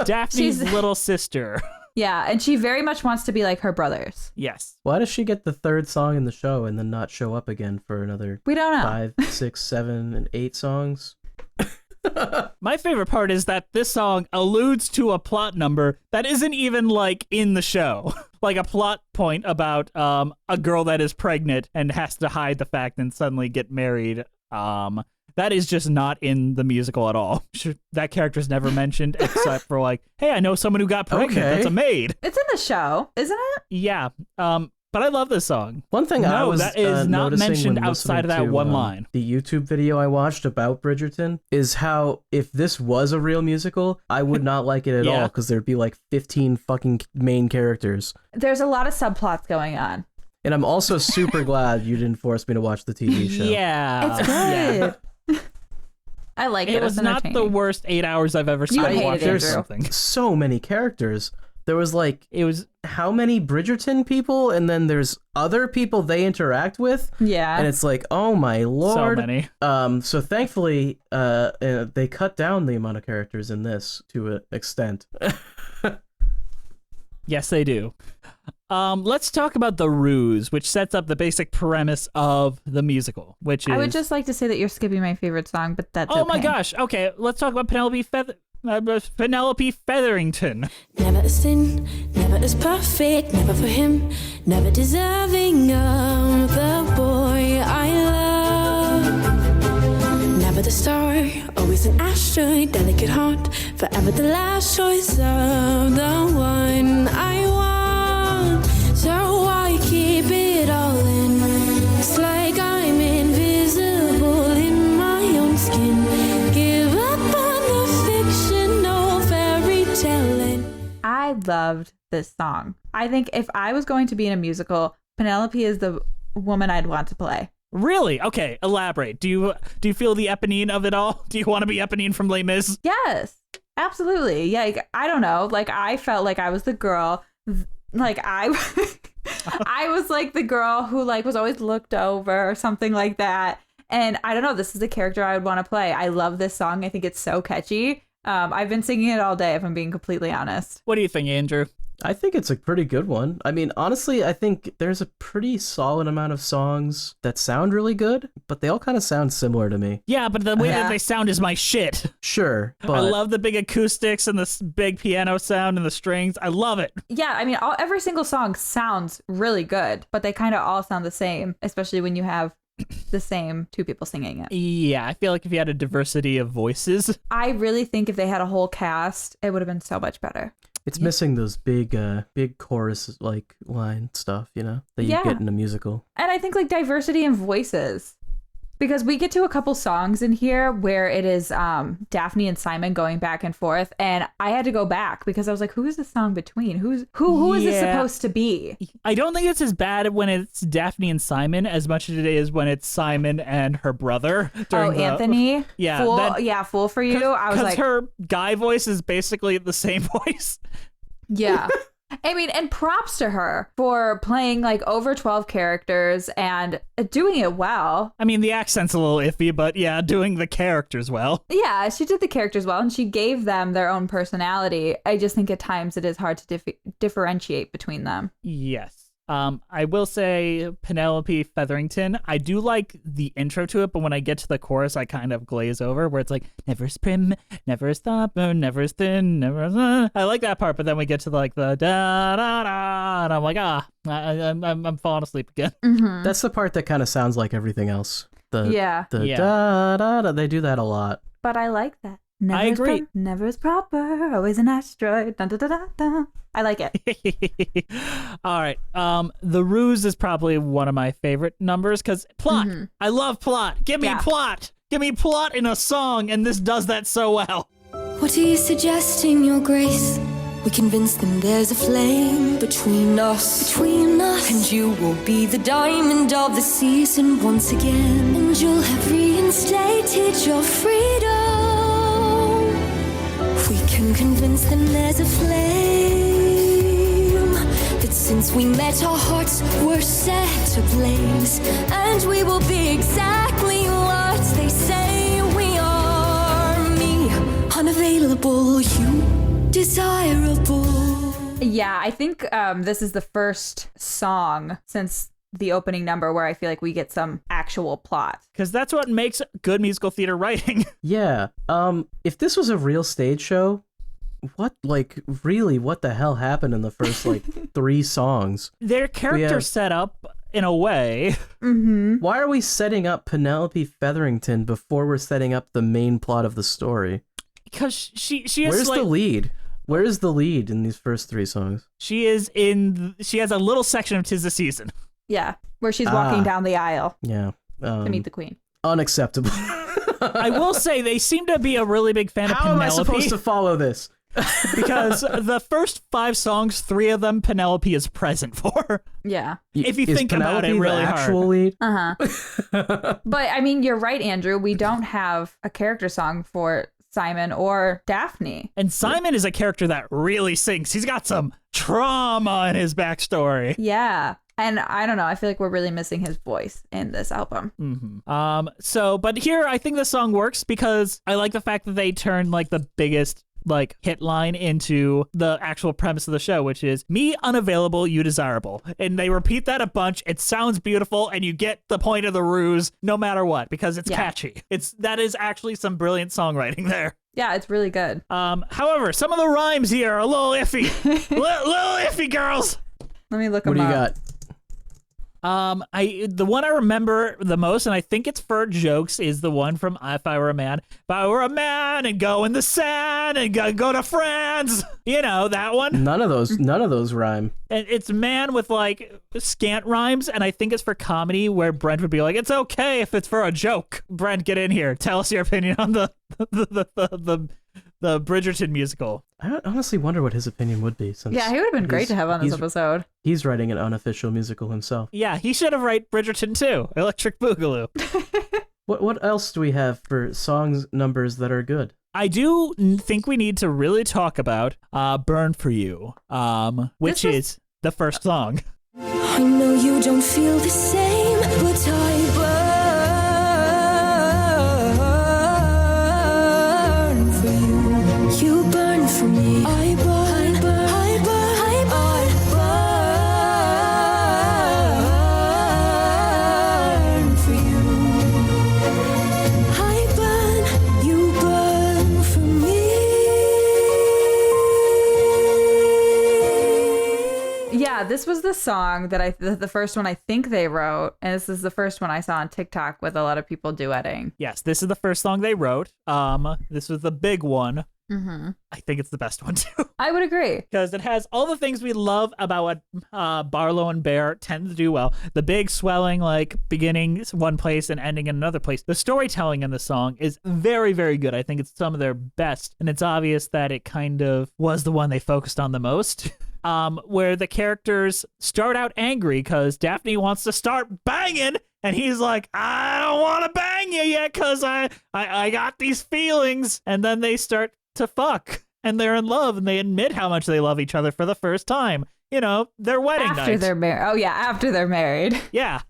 Daphne's little sister. Yeah, and she very much wants to be like her brothers. Yes. Why does she get the third song in the show and then not show up again for another we don't know. 5, 6, 7, and 8 songs? My favorite part is that this song alludes to a plot number that isn't even like in the show. Like a plot point about a girl that is pregnant and has to hide the fact and suddenly get married. That is just not in the musical at all. That character's never mentioned except for like, hey, I know someone who got pregnant. Okay. That's a maid. It's in the show, isn't it? Yeah. But I love this song. One thing I was that is not mentioned when outside of that to, one line. The YouTube video I watched about Bridgerton is how if this was a real musical, I would not like it at all because there'd be like 15 fucking main characters. There's a lot of subplots going on. And I'm also super glad you didn't force me to watch the TV show. Yeah. It's good. I like it. It was not the worst 8 hours I've ever spent watching something. So many characters. There was like, it was how many Bridgerton people, and then there's other people they interact with. Yeah. And it's like, oh my lord. So many. So thankfully, they cut down the amount of characters in this to an extent. Yes, they do. Let's talk about the ruse, which sets up the basic premise of the musical, which is... I would just like to say that you're skipping my favorite song, but that's Oh my gosh. Okay, let's talk about Penelope Featherington. Never a sin, never as perfect, never for him, never deserving of the boy I love. Never Never the star, always an asteroid, delicate heart, forever the last choice of the one I want. So why keep it all in? It's like I'm invisible in my own skin. Give up on the fictional fairy telling. I loved this song. I think if I was going to be in a musical, Penelope is the woman I'd want to play. Really? Okay, elaborate. Do you feel the Eponine of it all? Do you want to be Eponine from Les Mis? Yes, absolutely. Yeah, like, I don't know. Like, I felt like I was the girl. Like, I was like the girl who like was always looked over or something like that. And I don't know. This is the character I would want to play. I love this song. I think it's so catchy. I've been singing it all day, if I'm being completely honest. What do you think, Andrew? I think it's a pretty good one. I mean, honestly, I think there's a pretty solid amount of songs that sound really good, but they all kind of sound similar to me. Yeah, but the way that they sound is my shit. Sure, but I love the big acoustics and the big piano sound and the strings. I love it. Yeah, I mean, every single song sounds really good, but they kind of all sound the same, especially when you have the same two people singing it. Yeah, I feel like if you had a diversity of voices. I really think if they had a whole cast, it would have been so much better. it's missing those big chorus like line stuff, you know, that you get in a musical. And I think like diversity in voices. Because we get to a couple songs in here where it is Daphne and Simon going back and forth, and I had to go back because I was like, "Who is the song between? Who is this supposed to be?" I don't think it's as bad when it's Daphne and Simon as much as it is when it's Simon and her brother. Anthony. Yeah, Fool for You. I was like, her guy voice is basically the same voice. Yeah. I mean, and props to her for playing like over 12 characters and doing it well. I mean, the accent's a little iffy, but yeah, doing the characters well. Yeah, she did the characters well, and she gave them their own personality. I just think at times it is hard to differentiate between them. Yes. I will say Penelope Featherington, I do like the intro to it, but when I get to the chorus, I kind of glaze over where it's like, never is prim, never is stopper, never is thin, never is... I like that part, but then we get to like the da-da-da, and I'm like, I'm falling asleep again. Mm-hmm. That's the part that kind of sounds like everything else. The Yeah. da-da-da, they do that a lot. But I like that. Never I agree. Never is proper, always an asteroid. Dun, dun, dun, dun, dun. I like it. All right. The Ruse is probably one of my favorite numbers because plot. Mm-hmm. I love plot. Give me plot. Give me plot in a song, and this does that so well. What are you suggesting, Your Grace? We convince them there's a flame between us, and you will be the diamond of the season once again, and you'll have reinstated your freedom. We can convince them there's a flame, that since we met our hearts were set ablaze, and we will be exactly what they say we are. Me, unavailable, you desirable. Yeah, I think this is the first song since the opening number where I feel like we get some actual plot. Because that's what makes good musical theater writing. Yeah. If this was a real stage show, what the hell happened in the first like 3 songs? Their character set up in a way. Mm-hmm. Why are we setting up Penelope Featherington before we're setting up the main plot of the story? Because she is Where's the lead? Where is the lead in these first 3 songs? She has a little section of 'Tis the Season. Yeah, where she's walking down the aisle to meet the queen. Unacceptable. I will say they seem to be a really big fan of How Penelope. am I supposed to follow this? Because the first 5 songs, 3 of them Penelope is present for. Yeah. If you Is think Penelope about it really the hard. actual lead? Uh-huh. But I mean, you're right, Andrew. We don't have a character song for Simon or Daphne. And Simon is a character that really sinks. He's got some trauma in his backstory. Yeah. And I don't know. I feel like we're really missing his voice in this album. Mm-hmm. But here I think the song works because I like the fact that they turn like the biggest like hit line into the actual premise of the show, which is me unavailable, you desirable. And they repeat that a bunch. It sounds beautiful, and you get the point of the ruse no matter what because it's catchy. That is actually some brilliant songwriting there. Yeah, it's really good. However, some of the rhymes here are a little iffy. little iffy, girls. Let me look What them do you up. got? The one I remember the most, and I think it's for jokes, is the one from If I Were a Man. If I were a man and go in the sand and go to France. You know, that one. None of those rhyme. And it's man with like scant rhymes, and I think it's for comedy where Brent would be like, it's okay if it's for a joke. Brent, get in here. Tell us your opinion on the Bridgerton musical. I honestly wonder what his opinion would be. Since he would have been great to have on this episode. He's writing an unofficial musical himself. Yeah, he should have written Bridgerton too. Electric Boogaloo. What else do we have for songs numbers that are good? I do think we need to really talk about Burn For You, which is the first song. I know you don't feel the same, but I burn for you. You burn for me. I burn, I burn, I burn for you. I burn, you burn for me. Yeah, this was the song that the first one I think they wrote, and this is the first one I saw on TikTok with a lot of people duetting. Yes, this is the first song they wrote. This was the big one. Mm-hmm. I think it's the best one too. I would agree. Because it has all the things we love about what Barlow and Bear tend to do well. The big swelling, like beginning one place and ending in another place. The storytelling in the song is very, very good. I think it's some of their best. And it's obvious that it kind of was the one they focused on the most. Where the characters start out angry because Daphne wants to start banging. And he's like, I don't want to bang you yet because I got these feelings. And then they start to fuck. And they're in love. And they admit how much they love each other for the first time. You know, their wedding night. After they're married. Oh, yeah, after they're married. Yeah.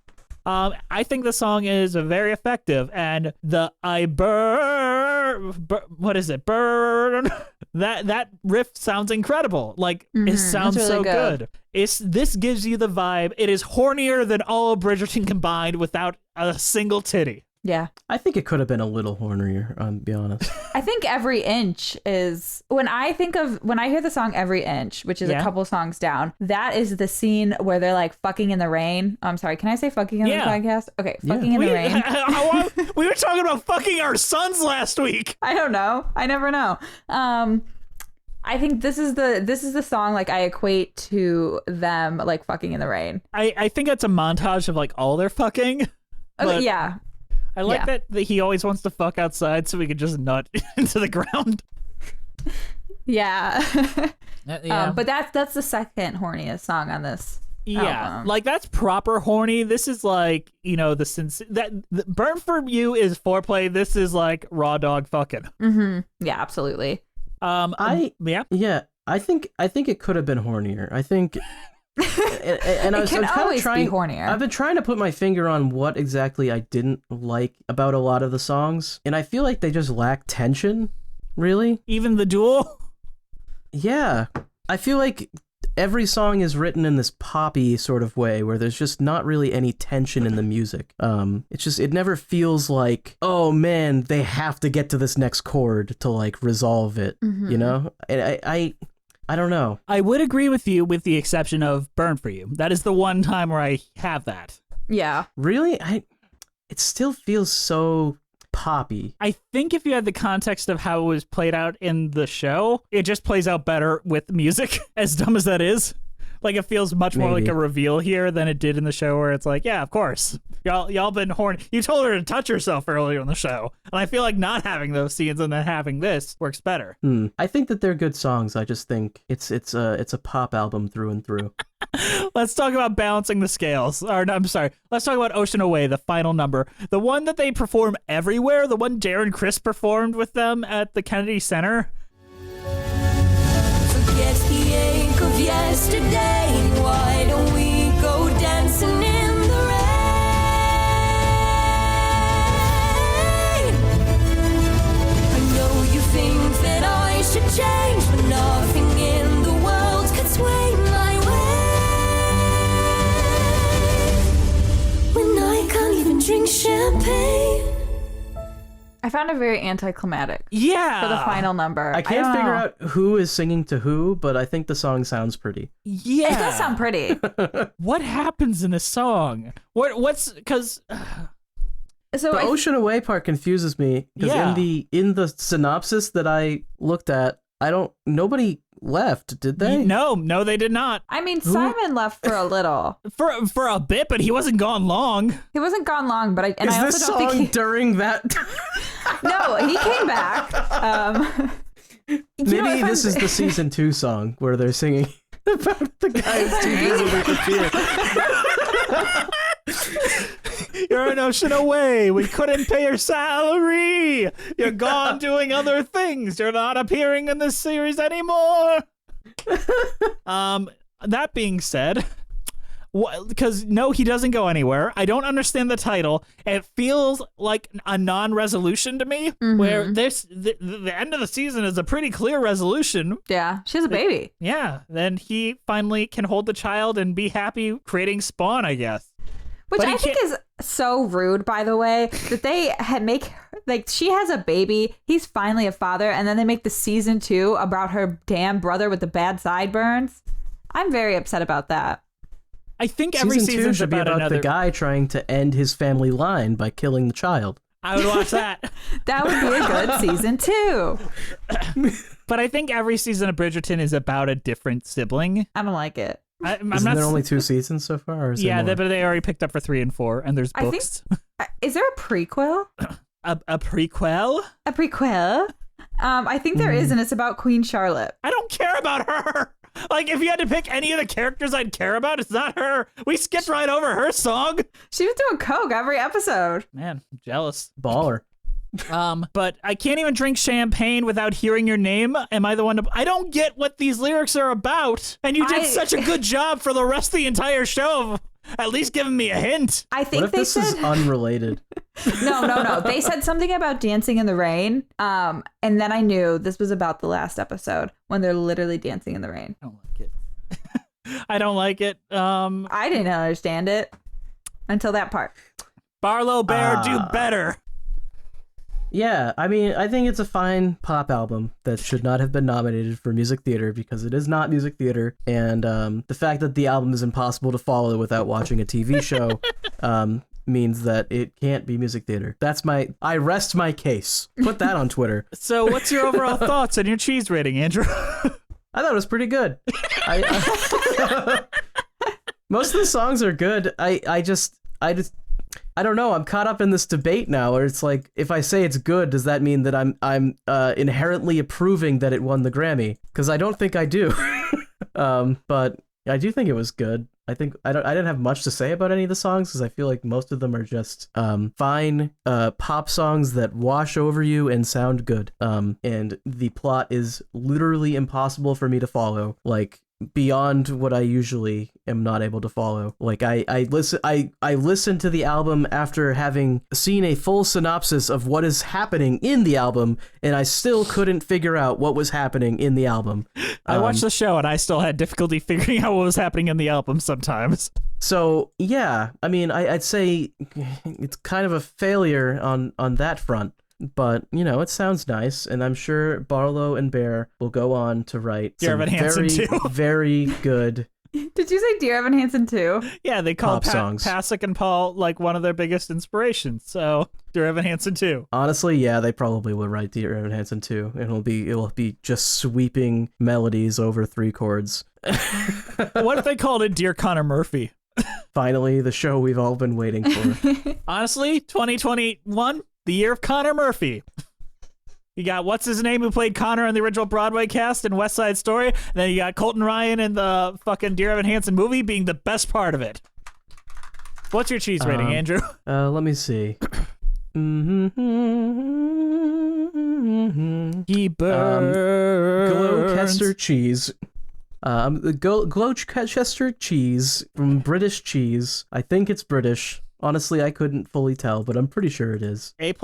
I think the song is very effective. And the I burn, what is it? Burn. That riff sounds incredible. Like, it sounds really so good. This gives you the vibe. It is hornier than all of Bridgerton combined without a single titty. Yeah. I think it could have been a little hornier, I'll be honest. I think Every Inch is, when I hear the song Every Inch, which is a couple songs down, that is the scene where they're like fucking in the rain. I'm sorry, can I say fucking on the podcast? Okay, fucking in the rain. We were talking about fucking our sons last week. I don't know. I never know. I think this is the song like I equate to them like fucking in the rain. I think that's a montage of like all their fucking. Okay, yeah. I like that he always wants to fuck outside so we could just nut into the ground. Yeah. Yeah. But that's the second horniest song on this. Yeah, album. like that's proper horny. This is like, you know, the Burn For You is foreplay. This is like raw dog fucking. Mm-hmm. Yeah, absolutely. I think it could have been hornier. I think. And I'm always trying, be hornier. I've been trying to put my finger on what exactly I didn't like about a lot of the songs, and I feel like they just lack tension, really. Even the duel? Yeah. I feel like every song is written in this poppy sort of way where there's just not really any tension in the music. It never feels like, oh man, they have to get to this next chord to like resolve it, you know? And I don't know. I would agree with you with the exception of Burn For You. That is the one time where I have that. Yeah. Really? It still feels so poppy. I think if you had the context of how it was played out in the show, it just plays out better with music, as dumb as that is. Like, it feels much more like a reveal here than it did in the show where it's like, yeah, of course. Y'all been horny. You told her to touch herself earlier in the show. And I feel like not having those scenes and then having this works better. I think that they're good songs. I just think it's a pop album through and through. Let's talk about balancing the scales. Or, no, I'm sorry. Let's talk about Ocean Away, the final number. The one that they perform everywhere, the one Darren Criss performed with them at the Kennedy Center. Forget the ache of yesterday. Why don't we go dancing in the rain? I know you think that I should change, but nothing in the world could sway my way. When I can't even drink champagne, I found it very anticlimactic Yeah. for the final number. I can't figure out who is singing to who, but I think the song sounds pretty. Yeah. It does sound pretty. What happens in a song? What's because So The ocean away part confuses me because in the synopsis that I looked at, nobody left, did they? No, they did not. I mean, Simon left for a little. For a bit, but he wasn't gone long. He wasn't gone long, but I Is also this don't song think during that? No, he came back. Maybe this is the season 2 song where they're singing about the guy who's too busy with the beer. You're an ocean away. We couldn't pay your salary. You're gone doing other things. You're not appearing in this series anymore. That being said, because no, he doesn't go anywhere. I don't understand the title. It feels like a non-resolution to me, where the end of the season is a pretty clear resolution. Yeah, she has a baby. Yeah, then he finally can hold the child and be happy creating Spawn, I guess. Which But I think is so rude, by the way, that they she has a baby, he's finally a father, and then they make the season 2 about her damn brother with the bad sideburns. I'm very upset about that. I think every Season 2 season's should be about another. the guy trying to end his family line by killing the child. I would watch that. That would be a good season 2. But I think every season of Bridgerton is about a different sibling. I don't like it. I'm Isn't not. there only 2 seasons so far? Or is Yeah, there more? but they already picked up for 3 and 4, and there's I think- books. Is there a prequel? A prequel? A prequel? I think there is, and it's about Queen Charlotte. I don't care about her. Like, if you had to pick any of the characters I'd care about, it's not her. We skipped right over her song. She was doing coke every episode. Man, I'm jealous. Baller. But I can't even drink champagne without hearing your name. Am I the one to... I don't get what these lyrics are about. And you did such a good job for the rest of the entire show of at least giving me a hint. I think What if they this said is unrelated? no. They said something about dancing in the rain. And then I knew this was about the last episode when they're literally dancing in the rain. I don't like it. I don't like it. I didn't understand it until that part. Barlow Bear, do better. Yeah, I mean, I think it's a fine pop album that should not have been nominated for music theater because it is not music theater, and the fact that the album is impossible to follow without watching a TV show means that it can't be music theater. I rest my case. Put that on Twitter. So what's your overall thoughts on your cheese rating, Andrew? I thought it was pretty good. Most of the songs are good. I don't know. I'm caught up in this debate now where it's like, if I say it's good, does that mean that I'm inherently approving that it won the Grammy? Because I don't think I do. But I do think it was good. I think I didn't have much to say about any of the songs because I feel like most of them are just fine pop songs that wash over you and sound good. And the plot is literally impossible for me to follow. Like, beyond what I usually am not able to follow. Like I listen to the album after having seen a full synopsis of what is happening in the album, and I still couldn't figure out what was happening in the album. I watched the show and I still had difficulty figuring out what was happening in the album sometimes. So yeah, I mean, I'd say it's kind of a failure on that front. But, you know, it sounds nice, and I'm sure Barlow and Bear will go on to write Dear some Evan Hansen very, too. very good Did you say Dear Evan Hansen too? Yeah, they call Pop songs. Pasek and Paul like one of their biggest inspirations. So Dear Evan Hansen too. Honestly, yeah, they probably will write Dear Evan Hansen too. It'll be just sweeping melodies over 3 chords. What if they called it Dear Connor Murphy? Finally, the show we've all been waiting for. Honestly, 2021, the year of Connor Murphy. You got what's his name who played Connor in the original Broadway cast in West Side Story, and then you got Colton Ryan in the fucking Dear Evan Hansen movie being the best part of it. What's your cheese rating, Andrew? Let me see. He burns. Gloucester cheese. Gloucester cheese from British Cheese. I think it's British. Honestly, I couldn't fully tell, but I'm pretty sure it is. A+.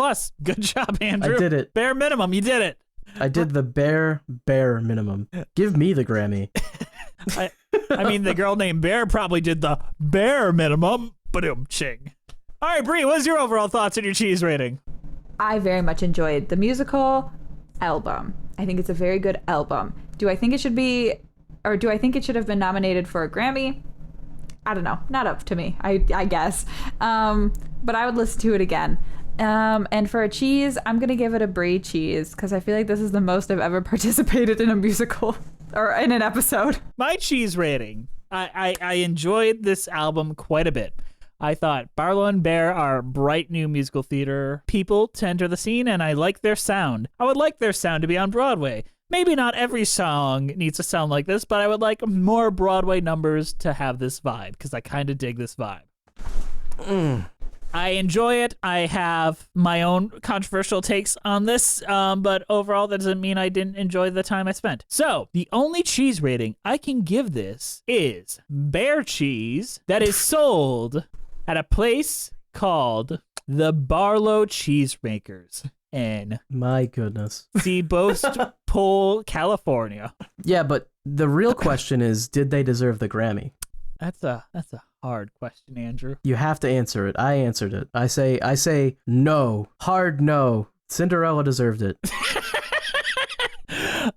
Good job, Andrew. I did it. Bare minimum, you did it. I did the bare minimum. Give me the Grammy. I mean, the girl named Bear probably did the bare minimum. Ba-dum ching. All right, Bree, what's your overall thoughts on your cheese rating? I very much enjoyed the musical album. I think it's a very good album. Do I think it should be, or do I think it should have been nominated for a Grammy? I don't know. Not up to me, I guess. But I would listen to it again. And for a cheese, I'm going to give it a brie cheese because I feel like this is the most I've ever participated in a musical or in an episode. My cheese rating. I enjoyed this album quite a bit. I thought Barlow and Bear are bright new musical theater people to enter the scene, and I like their sound. I would like their sound to be on Broadway. Maybe not every song needs to sound like this, but I would like more Broadway numbers to have this vibe, because I kind of dig this vibe. I enjoy it. I have my own controversial takes on this, but overall that doesn't mean I didn't enjoy the time I spent. So, the only cheese rating I can give this is bear cheese that is sold at a place called the Barlow Cheesemakers in My goodness. Sebastopol, California. Yeah, but the real question is, did they deserve the Grammy? That's a hard question, Andrew. You have to answer it. I answered it. I say no. Hard no. Cinderella deserved it.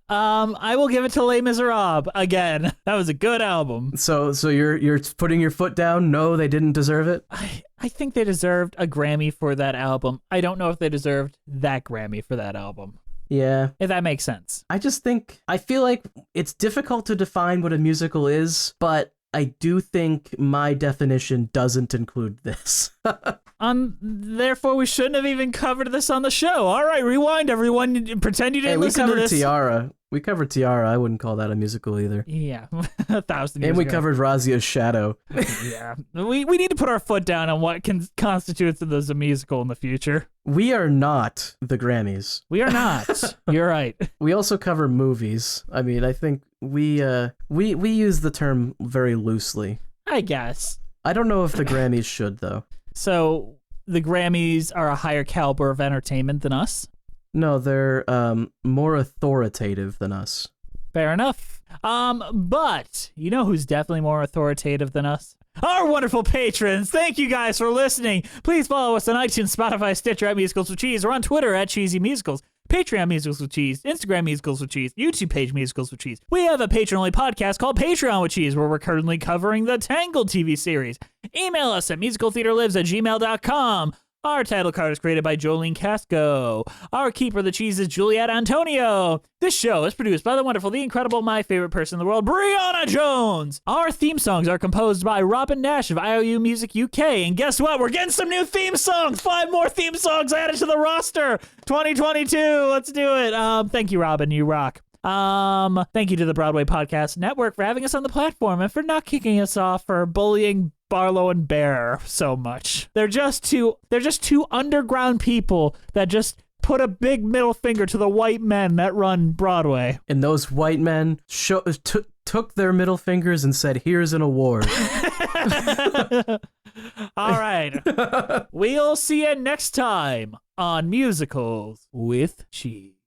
I will give it to Les Miserables again. That was a good album. So you're putting your foot down? No, they didn't deserve it? I think they deserved a Grammy for that album. I don't know if they deserved that Grammy for that album. Yeah. If that makes sense. I feel like it's difficult to define what a musical is, but I do think my definition doesn't include this. Therefore, we shouldn't have even covered this on the show. All right, rewind, everyone. Pretend you didn't listen to this. We covered Tiara. I wouldn't call that a musical either. Yeah, 1,000 years And we ago. covered Razia's Shadow. Yeah, we need to put our foot down on what constitutes as a musical in the future. We are not the Grammys. We are not. You're right. We also cover movies. I mean, I think we use the term very loosely. I guess. I don't know if the Grammys should, though. So the Grammys are a higher caliber of entertainment than us? No, they're more authoritative than us. Fair enough. But you know who's definitely more authoritative than us? Our wonderful patrons. Thank you guys for listening. Please follow us on iTunes, Spotify, Stitcher at Musicals with Cheese, or on Twitter at Cheesy Musicals, Patreon Musicals with Cheese, Instagram Musicals with Cheese, YouTube page Musicals with Cheese. We have a patron-only podcast called Patreon with Cheese, where we're currently covering the Tangled TV series. Email us at musicaltheaterlives@gmail.com. Our title card is created by Jolene Casco. Our keeper of the cheese is Juliet Antonio. This show is produced by the wonderful, the incredible, my favorite person in the world, Brianna Jones. Our theme songs are composed by Robin Nash of IOU Music UK. And guess what? We're getting some new theme songs. 5 more theme songs added to the roster. 2022. Let's do it. Thank you, Robin. You rock. Thank you to the Broadway Podcast Network for having us on the platform and for not kicking us off for bullying Barlow and Bear so much. They're just two underground people that just put a big middle finger to the white men that run Broadway. And those white men took their middle fingers and said, "Here's an award." All right. We'll see you next time on Musicals with Cheese.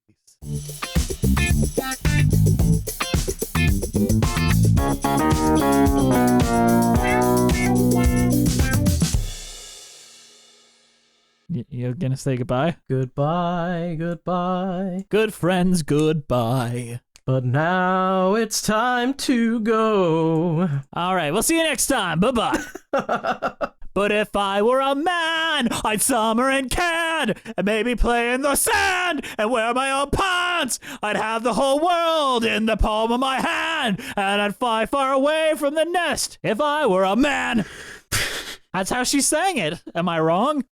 You're gonna say goodbye? Goodbye, goodbye. Good friends, goodbye. But now it's time to go. All right, we'll see you next time. Bye-bye. But if I were a man, I'd summer in Cannes and maybe play in the sand and wear my own pants. I'd have the whole world in the palm of my hand and I'd fly far away from the nest if I were a man. That's how she sang it. Am I wrong?